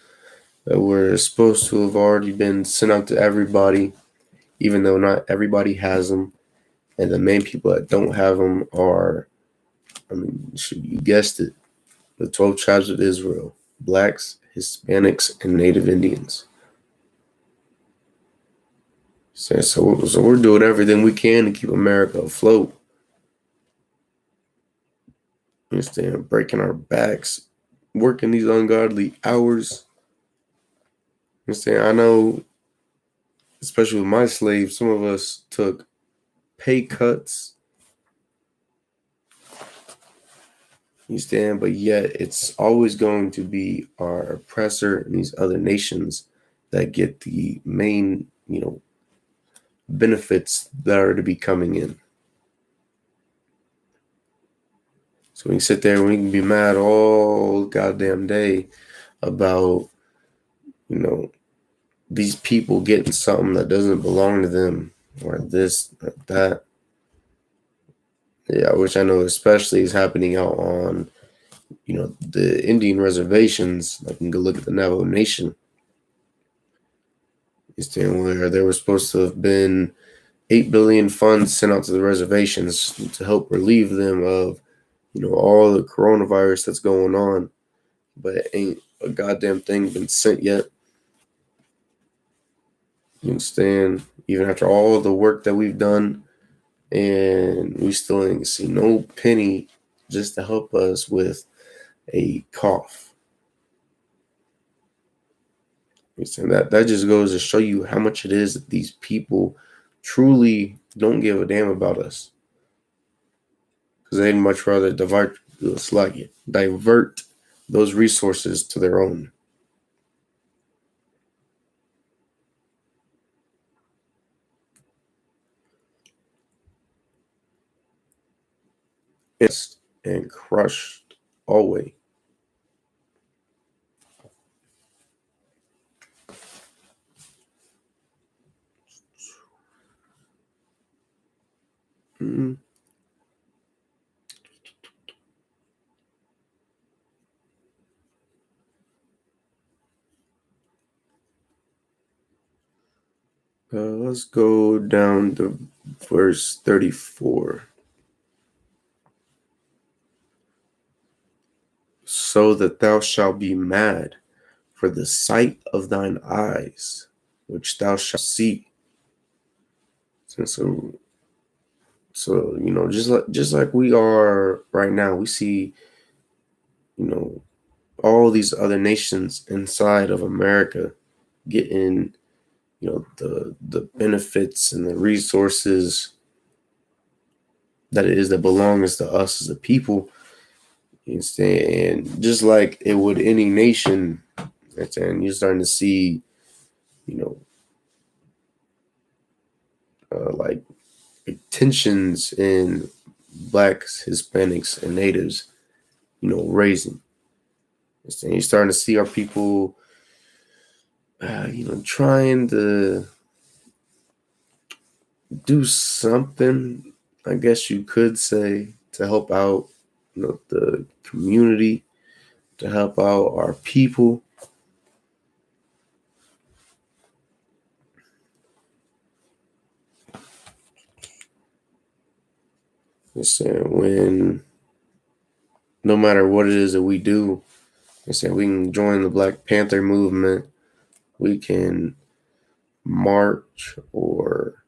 that were supposed to have already been sent out to everybody, even though not everybody has them. And the main people that don't have them are, you guessed it, the 12 tribes of Israel: blacks, Hispanics, and Native Indians. So we're doing everything we can to keep America afloat. You understand? Breaking our backs, working these ungodly hours. You understand? I know, especially with my slaves, some of us took pay cuts. You understand? But yet it's always going to be our oppressor and these other nations that get the main, benefits that are to be coming in. So we can sit there and we can be mad all goddamn day about, these people getting something that doesn't belong to them, or this, or that. Yeah, which I know especially is happening out on, the Indian reservations. I can go look at the Navajo Nation. It's where there was supposed to have been 8 billion funds sent out to the reservations to help relieve them of, all the coronavirus that's going on, but ain't a goddamn thing been sent yet. You understand? Even after all the work that we've done, and we still ain't see no penny just to help us with a cough. You understand? That just goes to show you how much it is that these people truly don't give a damn about us, because they'd much rather divert those resources to their own. And crushed always. Mm-hmm. Let's go down to verse 34. So that thou shalt be mad for the sight of thine eyes, which thou shalt see. So just like we are right now, we see, all these other nations inside of America getting, the benefits and the resources that it is that belongs to us as a people. And just like it would any nation, and you're starting to see, like tensions in blacks, Hispanics, and natives, raising. And you're starting to see our people, trying to do something, I guess you could say, to help out, the community, to help out our people. When no matter what it is that we do, we can join the Black Panther movement, we can march, or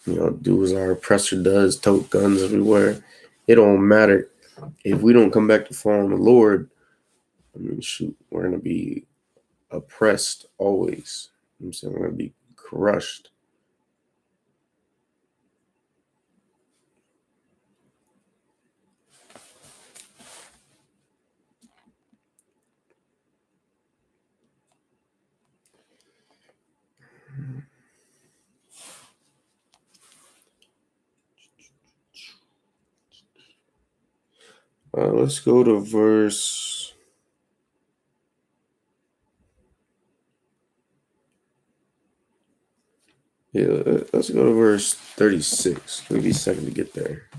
do as our oppressor does, tote guns everywhere. It don't matter. If we don't come back to following the Lord, shoot, we're gonna be oppressed always. We're gonna be crushed. Let's go to verse. Yeah, let's go to verse 36. Give me a second to get there.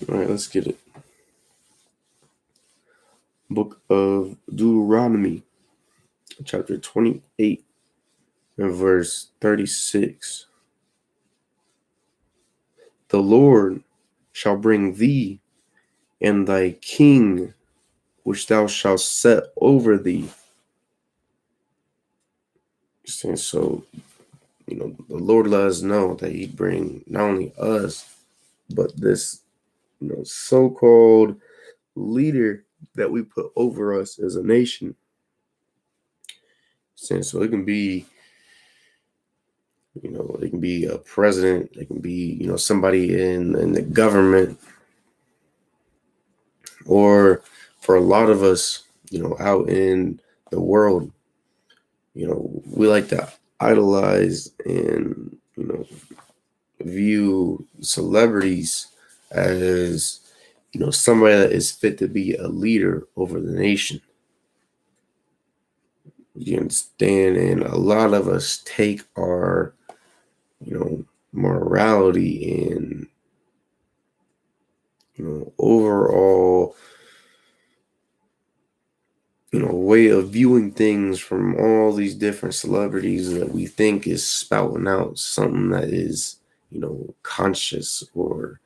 All right, let's get it. Book of Deuteronomy, chapter 28, and verse 36. The Lord shall bring thee and thy king, which thou shalt set over thee. And so, the Lord let us know that he'd bring not only us, but this, so-called leader that we put over us as a nation. So it can be, it can be a president, it can be, somebody in the government, or for a lot of us, out in the world, we like to idolize and, view celebrities as, somebody that is fit to be a leader over the nation. You understand? And a lot of us take our, morality and, overall, way of viewing things from all these different celebrities that we think is spouting out something that is, conscious or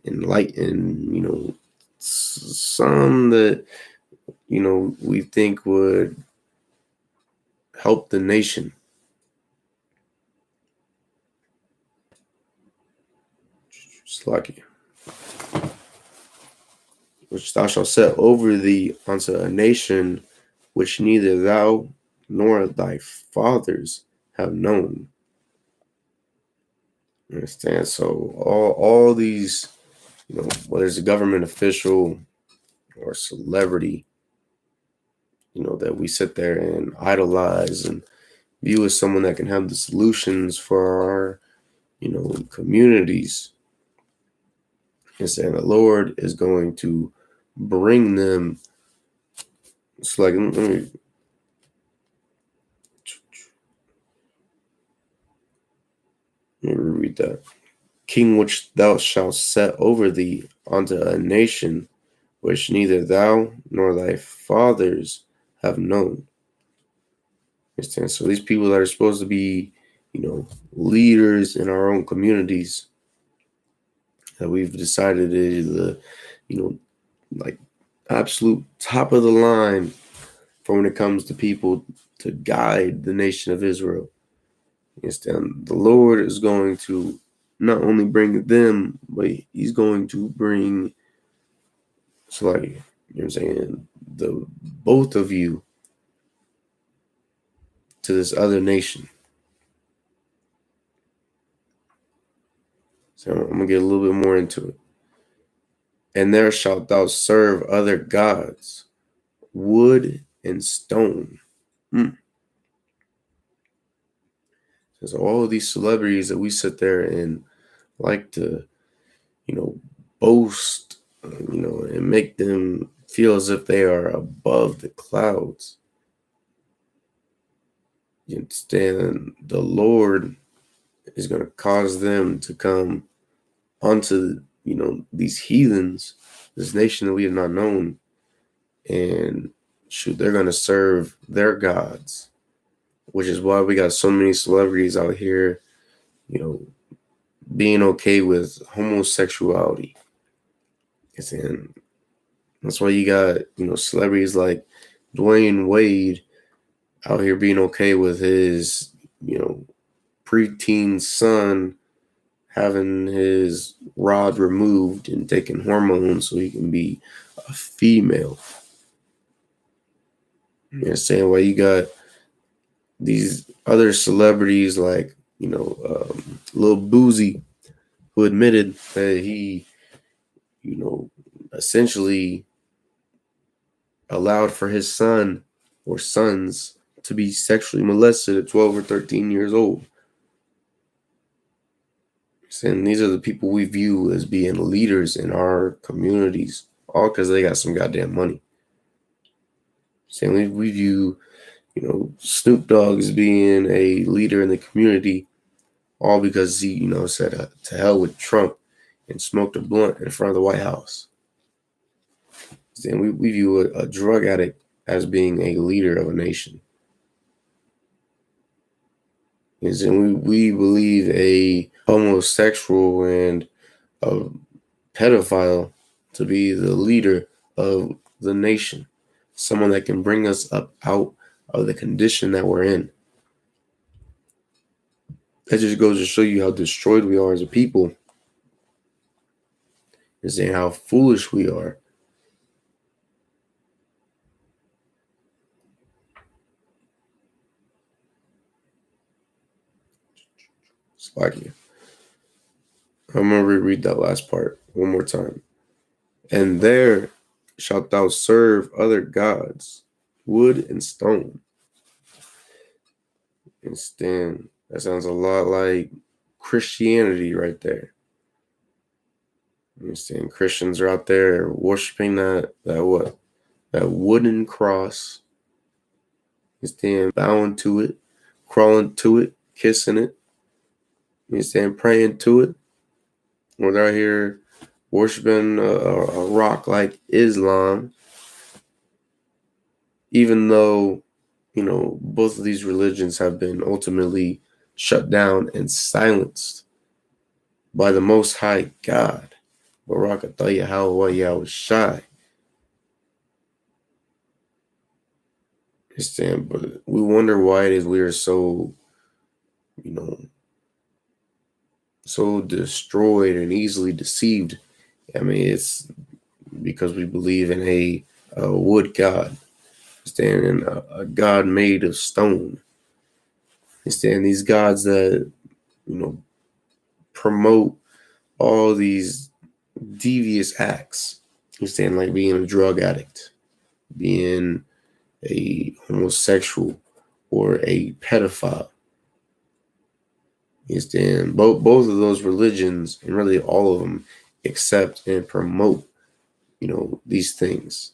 enlightened, some that, we think would help the nation. Just lucky. Which thou shalt set over thee unto a nation which neither thou nor thy fathers have known. Understand? So all these, whether it's a government official or celebrity, that we sit there and idolize and view as someone that can have the solutions for our, communities. And saying the Lord is going to bring them. It's like, let me read that. King which thou shalt set over thee unto a nation which neither thou nor thy fathers have known. Understand? So these people that are supposed to be, leaders in our own communities, that we've decided is the, like absolute top of the line for when it comes to people to guide the nation of Israel. Understand? The Lord is going to not only bring them, but he's going to bring, so like, you know what I'm saying, the both of you to this other nation. So I'm going to get a little bit more into it. And there shalt thou serve other gods, wood and stone. So all of these celebrities that we sit there and like to, boast, and make them feel as if they are above the clouds. You understand? The Lord is going to cause them to come onto, these heathens, this nation that we have not known, and they're going to serve their gods, which is why we got so many celebrities out here, being okay with homosexuality. And that's why you got, celebrities like Dwayne Wade out here being okay with his, preteen son having his rod removed and taking hormones so he can be a female. You understand why you got these other celebrities like, Lil Boozy, who admitted that he, essentially allowed for his son or sons to be sexually molested at 12 or 13 years old. And these are the people we view as being leaders in our communities, all because they got some goddamn money. Saying we view, Snoop Dogg as being a leader in the community, all because he, said to hell with Trump and smoked a blunt in front of the White House. Then we view a drug addict as being a leader of a nation. And we believe a homosexual and a pedophile to be the leader of the nation, someone that can bring us up out of the condition that we're in. That just goes to show you how destroyed we are as a people, and saying how foolish we are. It's like, I'm going to reread that last part one more time. And there shalt thou serve other gods, wood and stone. And stand. That sounds a lot like Christianity right there. You understand? Christians are out there worshiping that wooden cross. You understand? Bowing to it, crawling to it, kissing it. You understand? Praying to it. Or they're out here worshiping a rock like Islam. Even though, both of these religions have been ultimately shut down and silenced by the Most High God. Barakatah Yahweh Yahushai. Understand? But we wonder why it is we are so, so destroyed and easily deceived. I mean, it's because we believe in a wood god. Understand? In a god made of stone. Understand? These gods that, promote all these devious acts. Understand? Like being a drug addict, being a homosexual, or a pedophile. Understand? Both of those religions, and really all of them, accept and promote, these things.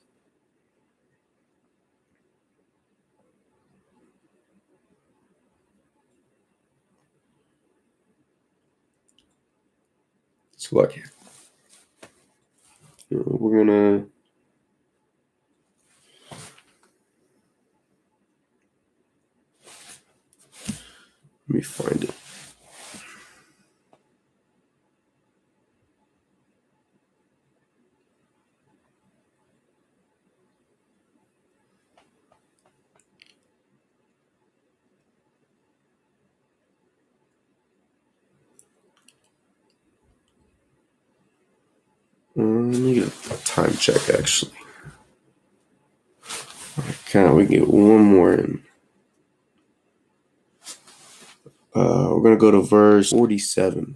So like, we're gonna let me find it. Let me get a time check, actually. We get one more in. We're going to go to verse 47.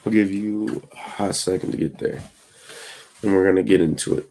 I'll give you a hot second to get there, and we're going to get into it.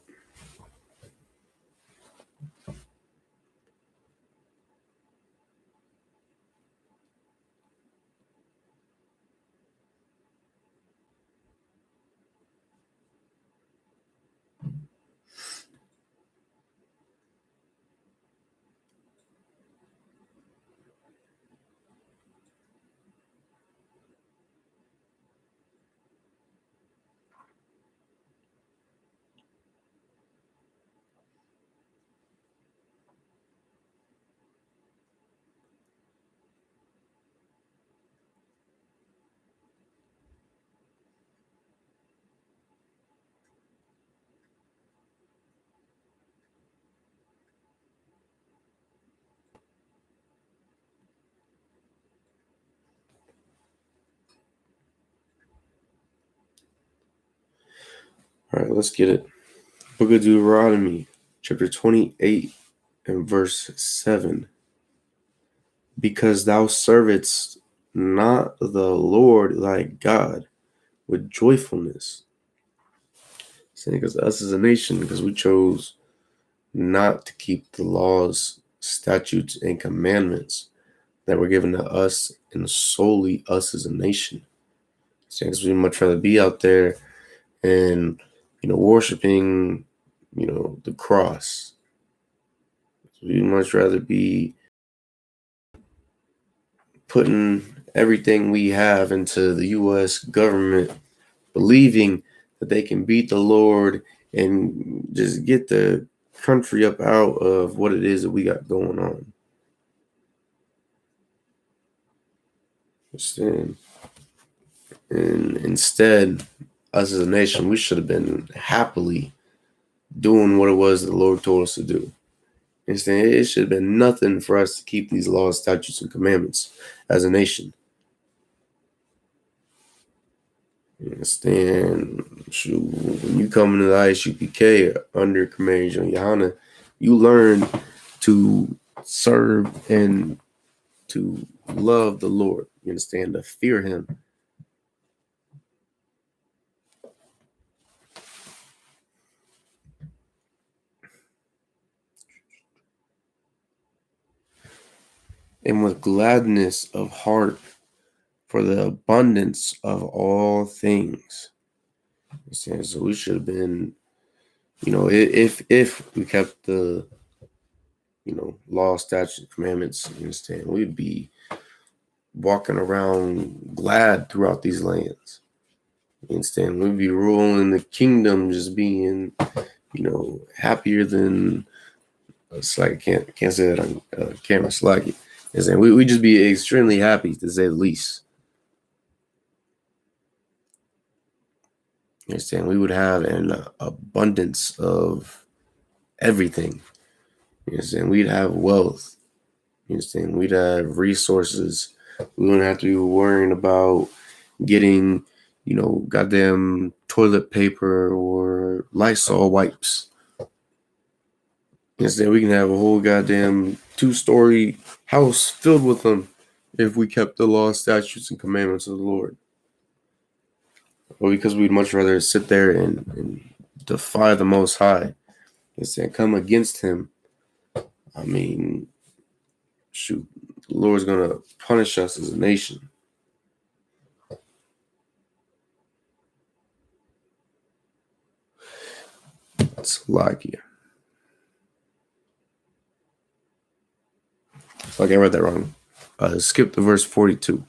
All right, let's get it. Book of Deuteronomy, chapter 28, and verse 7. Because thou servest not the Lord thy God with joyfulness. Saying because us as a nation, because we chose not to keep the laws, statutes, and commandments that were given to us and solely us as a nation. Because we'd much rather be out there and, worshiping, the cross, We'd much rather be putting everything we have into the U.S. government, believing that they can beat the Lord and just get the country up out of what it is that we got going on. And instead, us as a nation, we should have been happily doing what it was the Lord told us to do. Instead, it should have been nothing for us to keep these laws, statutes, and commandments as a nation. You understand? Shoot, when you come into the I.S.U.P.K under Commander John YAHANNA, you learn to serve and to love the Lord. You understand? To fear Him. And with gladness of heart for the abundance of all things. You understand? So we should have been, if we kept the, law, statutes, commandments, you understand, we'd be walking around glad throughout these lands. You understand? We'd be ruling the kingdom, just being, happier than I can't say that on camera. Slacky. And we just be extremely happy, to say the least. You understand? We would have an abundance of everything. You understand? We'd have wealth. You understand? We'd have resources. We wouldn't have to be worrying about getting, goddamn toilet paper or Lysol wipes. Instead, we can have a whole goddamn 2-story house filled with them if we kept the law, statutes, and commandments of the Lord. Well, because we'd much rather sit there and defy the Most High instead come against Him. I mean, shoot, the Lord's going to punish us as a nation. It's like, yeah. Like I read that wrong. Skip to verse 42.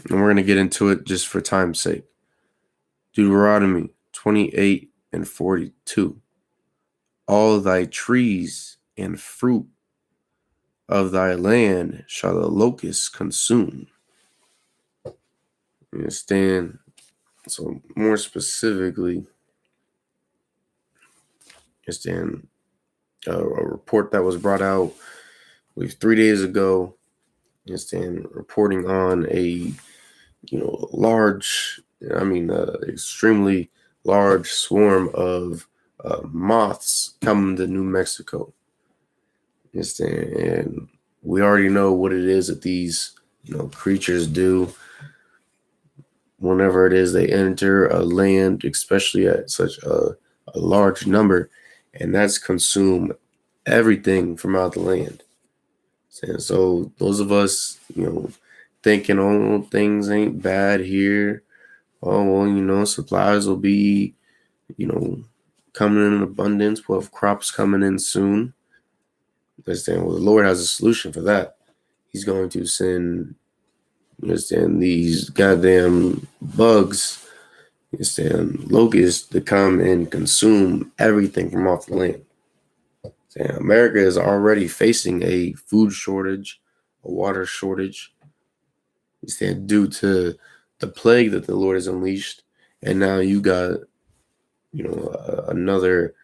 And we're going to get into it just for time's sake. Deuteronomy 28 and 42. All thy trees and fruit of thy land shall the locusts consume. You understand? So more specifically, understand a report that was brought out, I believe 3 days ago. Understand, reporting on a extremely large swarm of moths coming to New Mexico. Understand, and we already know what it is that these creatures do whenever it is they enter a land, especially at such a large number, and that's consume everything from out the land. And so those of us, thinking, oh, things ain't bad here. Oh, well, supplies will be, coming in abundance. We'll have crops coming in soon. Understand? Well, the Lord has a solution for that. He's going to send, these goddamn bugs, locusts to come and consume everything from off the land. America is already facing a food shortage, a water shortage, due to the plague that the Lord has unleashed. And now you got, another,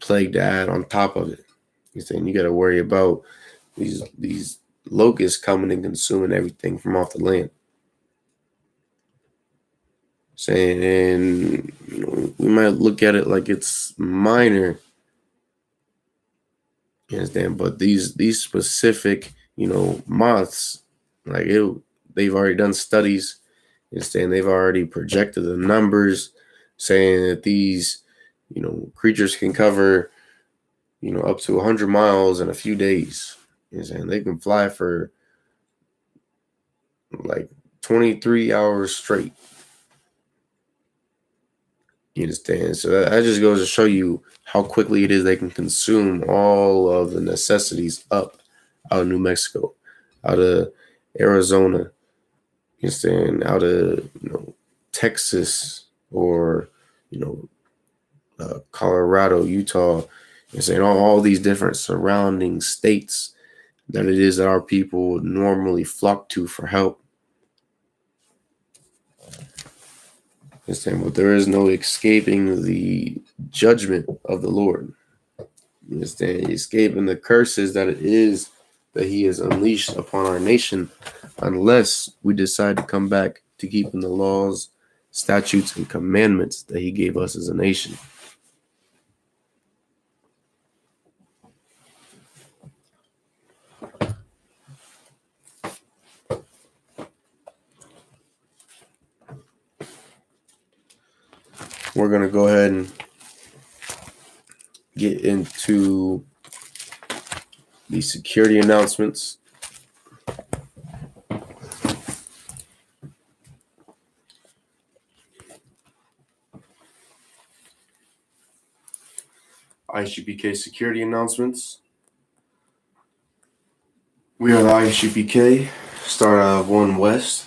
plague to add on top of it. You got to worry about these locusts coming and consuming everything from off the land. And we might look at it like it's minor. You understand? But these specific, moths, they've already done studies. You understand? They've already projected the numbers, saying that these, creatures can cover, up to 100 miles in a few days. You understand? They can fly for like 23 hours straight. You understand? So that just goes to show you how quickly it is they can consume all of the necessities up out of New Mexico, out of Arizona, you understand, out of Texas, or Colorado, Utah, you understand, all these different surrounding states that it is that our people would normally flock to for help. Understand? But there is no escaping the judgment of the Lord. You understand? Escaping the curses that it is that he has unleashed upon our nation, unless we decide to come back to keeping the laws, statutes, and commandments that he gave us as a nation. We're going to go ahead and get into the security announcements. I.S.U.P.K security announcements. We are the I.S.U.P.K, start out of 1 West,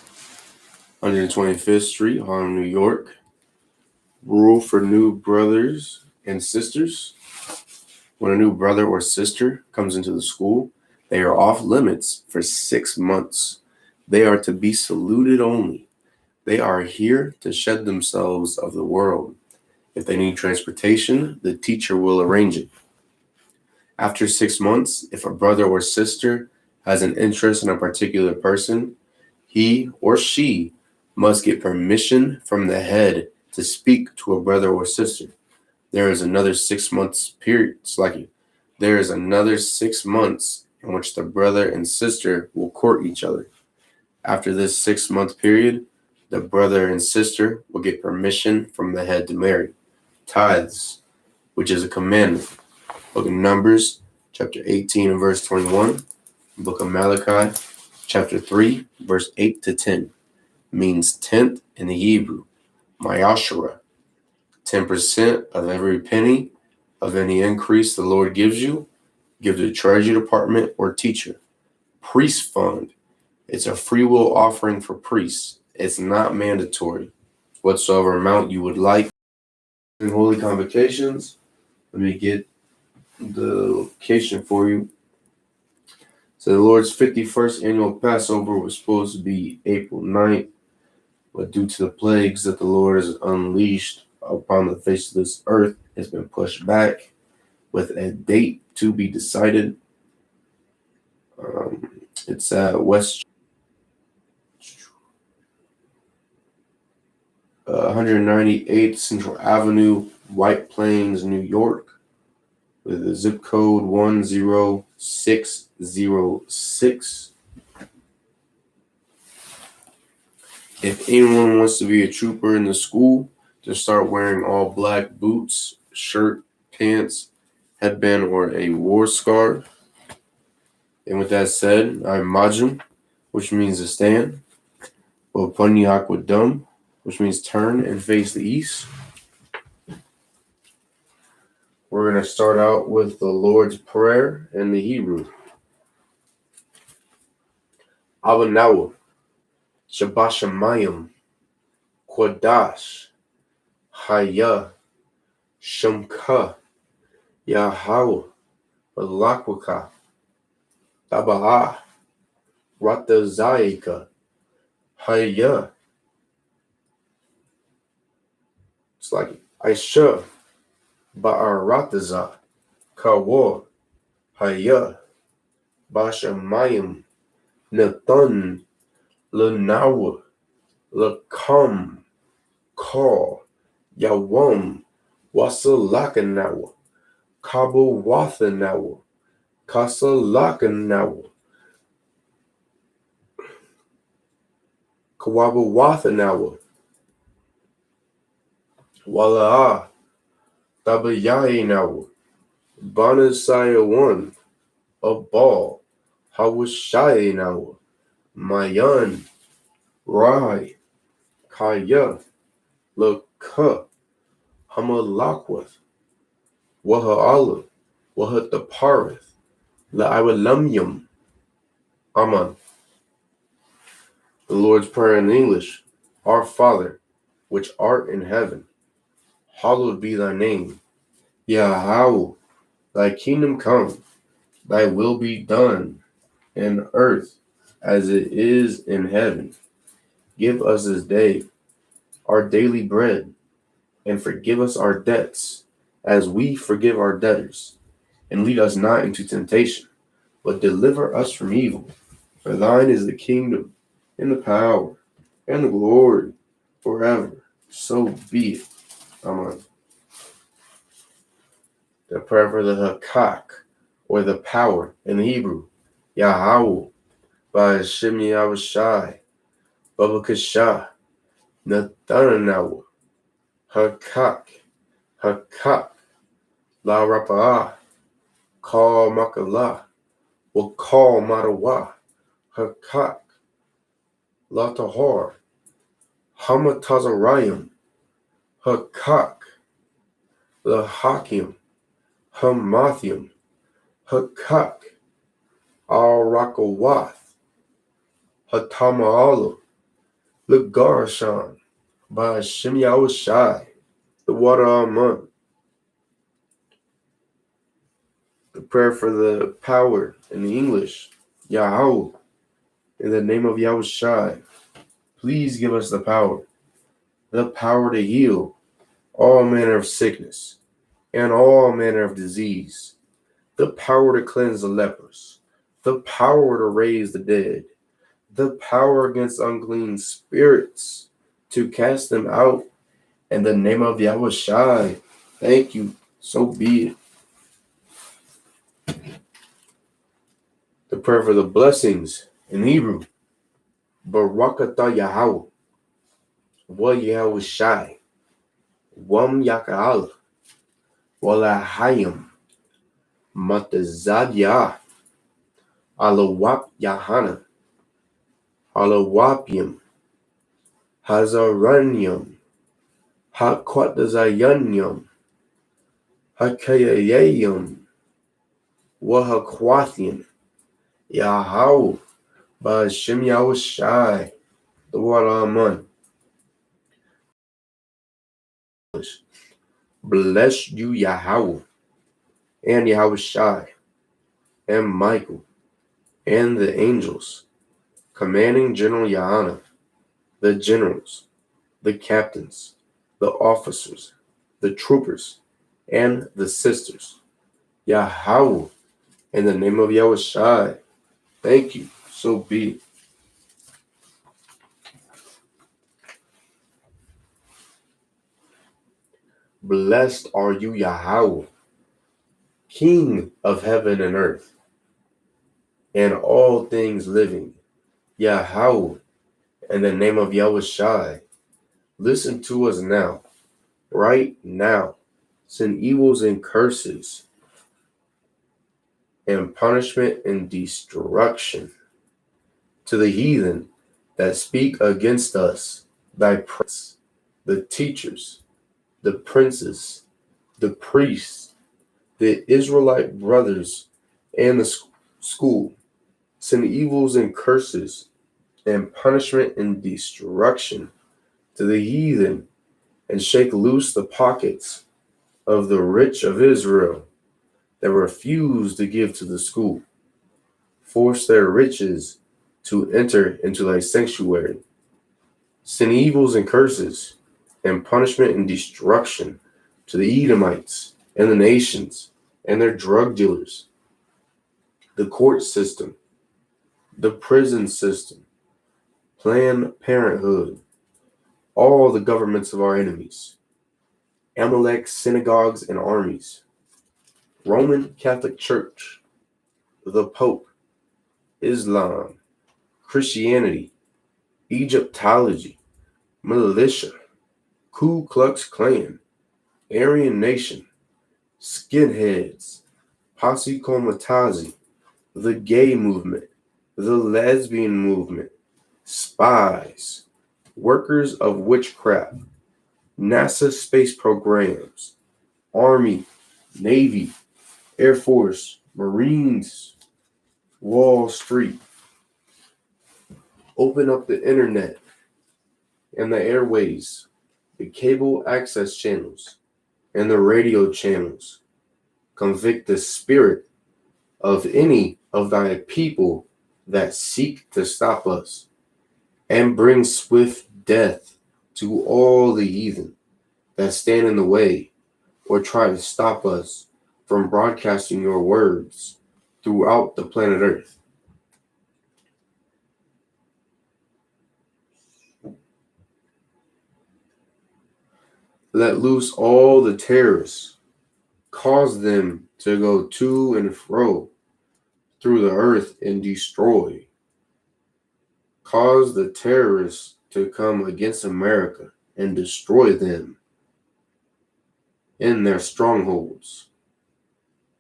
125th Street, Harlem, New York. Rule for new brothers and sisters. When a new brother or sister comes into the school, they are off limits for 6 months. They are to be saluted only. They are here to shed themselves of the world. If they need transportation, the teacher will arrange it. After 6 months, if a brother or sister has an interest in a particular person, he or she must get permission from the head to speak to a brother or sister. There is another 6 months period. There is another 6 months in which the brother and sister will court each other. After this 6-month period, the brother and sister will get permission from the head to marry. Tithes, which is a commandment. Book of Numbers, chapter 18 and verse 21. Book of Malachi, chapter 3, verse 8 to 10. Means tenth in the Hebrew. Mayashara. 10% of every penny of any increase the Lord gives you, give to the Treasury Department or teacher. Priest fund. It's a free will offering for priests. It's not mandatory. Whatsoever amount you would like. In holy convocations, let me get the location for you. So the Lord's 51st annual Passover was supposed to be April 9th, but due to the plagues that the Lord has unleashed upon the face of this earth, it's been pushed back with a date to be decided. It's at West 198th Central Avenue, White Plains, New York, with the zip code 10606. If anyone wants to be a trooper in the school, just start wearing all black boots, shirt, pants, headband, or a war scarf. And with that said, I'm Majum, which means to stand. Opaniakwadum, which means turn and face the east. We're going to start out with the Lord's Prayer in the Hebrew. Abanawa, Shabashamayim, Kwadash, Haya, Shumka, Yahweh, Malakwaka, Tabaha, Ratazaika, Haya. It's like Aisha, Ba'arataza, Kawa, Haya, Bashamayim, Nathan, Lanawa, Lakam, Call, Yawam, Wasalakanawa, Kabuwathanawa, Kasalakanawa, Kawabawathanawa, Wala'a, Tabayayinawa, Banasayawan, Abal, Hawashayinawa, Mayan, Rai, Kaya, Laka, Hamalakweth, Waha'ala, Wahataparith, La'iwalamyam. Aman. The Lord's Prayer in English. Our Father, which art in heaven, hallowed be thy name. Yahweh, thy kingdom come, thy will be done in earth as it is in heaven. Give us this day our daily bread, and forgive us our debts, as we forgive our debtors. And lead us not into temptation, but deliver us from evil. For thine is the kingdom, and the power, and the glory, forever. So be it. Amen. The prayer for the Hakak, or the power in Hebrew. Yahweh, by Hashem Yahushai, Babakashah, Nathanahu, Hakak, Hakak, La Rapa'ah, Call Makalah, will call Marawa, Hakak, La Tahor, Hamatazarayim, Hakak, La Hakim, Hamathium, Hakak, Al Rakawath, Hatama'alu, Lagarashan, by Hashem Yahushai, the water Aman. The prayer for the power in the English. Yahweh, in the name of Yahushai, please give us the power to heal all manner of sickness and all manner of disease, the power to cleanse the lepers, the power to raise the dead, the power against unclean spirits, to cast them out in the name of Yahushai. Thank you. So be it. The prayer for the blessings in Hebrew. Barakatah Yahweh, Wa Yahushai, Wam Yaka'ala, Walahayim, Matazadiyah, Alawap YAHANNA, Alawapim, Hazaranyam, Hakwatazayanyam, Hakayayam, Wahakwathian, Yahweh, Ba'ashem Yahushai, the water Aman. Bless you, Yahweh, and Yahushai, and Michael, and the angels, commanding General YAHANNA, the generals, the captains, the officers, the troopers, and the sisters. Yahweh, in the name of Yahushai, thank you. So be it. Blessed are you, Yahweh, King of heaven and earth, and all things living. Yahweh, in the name of Yahushai, listen to us now, right now. Send evils and curses and punishment and destruction to the heathen that speak against us, thy prince, the teachers, the princes, the priests, the Israelite brothers, and the school. Send evils and curses and punishment and destruction to the heathen, and shake loose the pockets of the rich of Israel that refuse to give to the school. Force their riches to enter into thy sanctuary. Send evils and curses and punishment and destruction to the Edomites and the nations and their drug dealers, the court system, the prison system, Planned Parenthood, all the governments of our enemies, Amalek synagogues and armies, Roman Catholic Church, the Pope, Islam, Christianity, Egyptology, militia, Ku Klux Klan, Aryan Nation, skinheads, Posse Comitazi, the gay movement, the lesbian movement, spies, workers of witchcraft, NASA space programs, Army, Navy, Air Force, Marines, Wall Street. Open up the internet and the airways, the cable access channels, and the radio channels. Convict the spirit of any of thy people that seek to stop us, and bring swift death to all the heathen that stand in the way or try to stop us from broadcasting your words throughout the planet Earth. Let loose all the terrorists, cause them to go to and fro through the earth and destroy. Cause the terrorists to come against America and destroy them in their strongholds.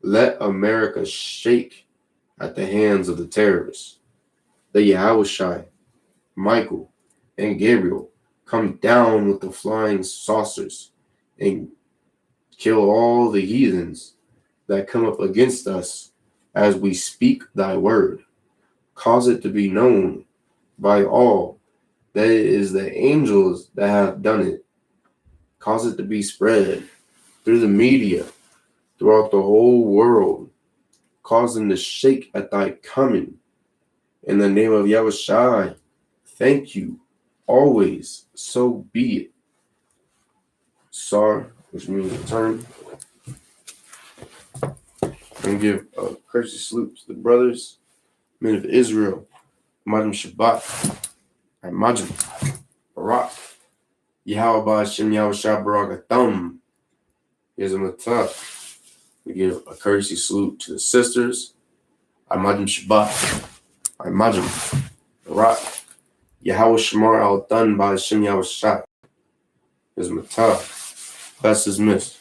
Let America shake at the hands of the terrorists. The YAHANNA, Michael, and Gabriel come down with the flying saucers and kill all the heathens that come up against us as we speak thy word. Cause it to be known by all that it is the angels that have done it. Cause it to be spread through the media throughout the whole world. Cause them to shake at thy coming. In the name of Yahushua, thank you. Always, so be it. Sar, which means return. And give a courtesy salute to the brothers, men of Israel, Madam Shabbat, and Majim, Barak, Yahweh Hashem Yahushua Barakatham. Here's a matah. We give a courtesy salute to the sisters, Madam Shabbat, Majim, Barak, Yahweh Shamar Al Dun by Hashem Yahushua. Here's a matah. Class is missed.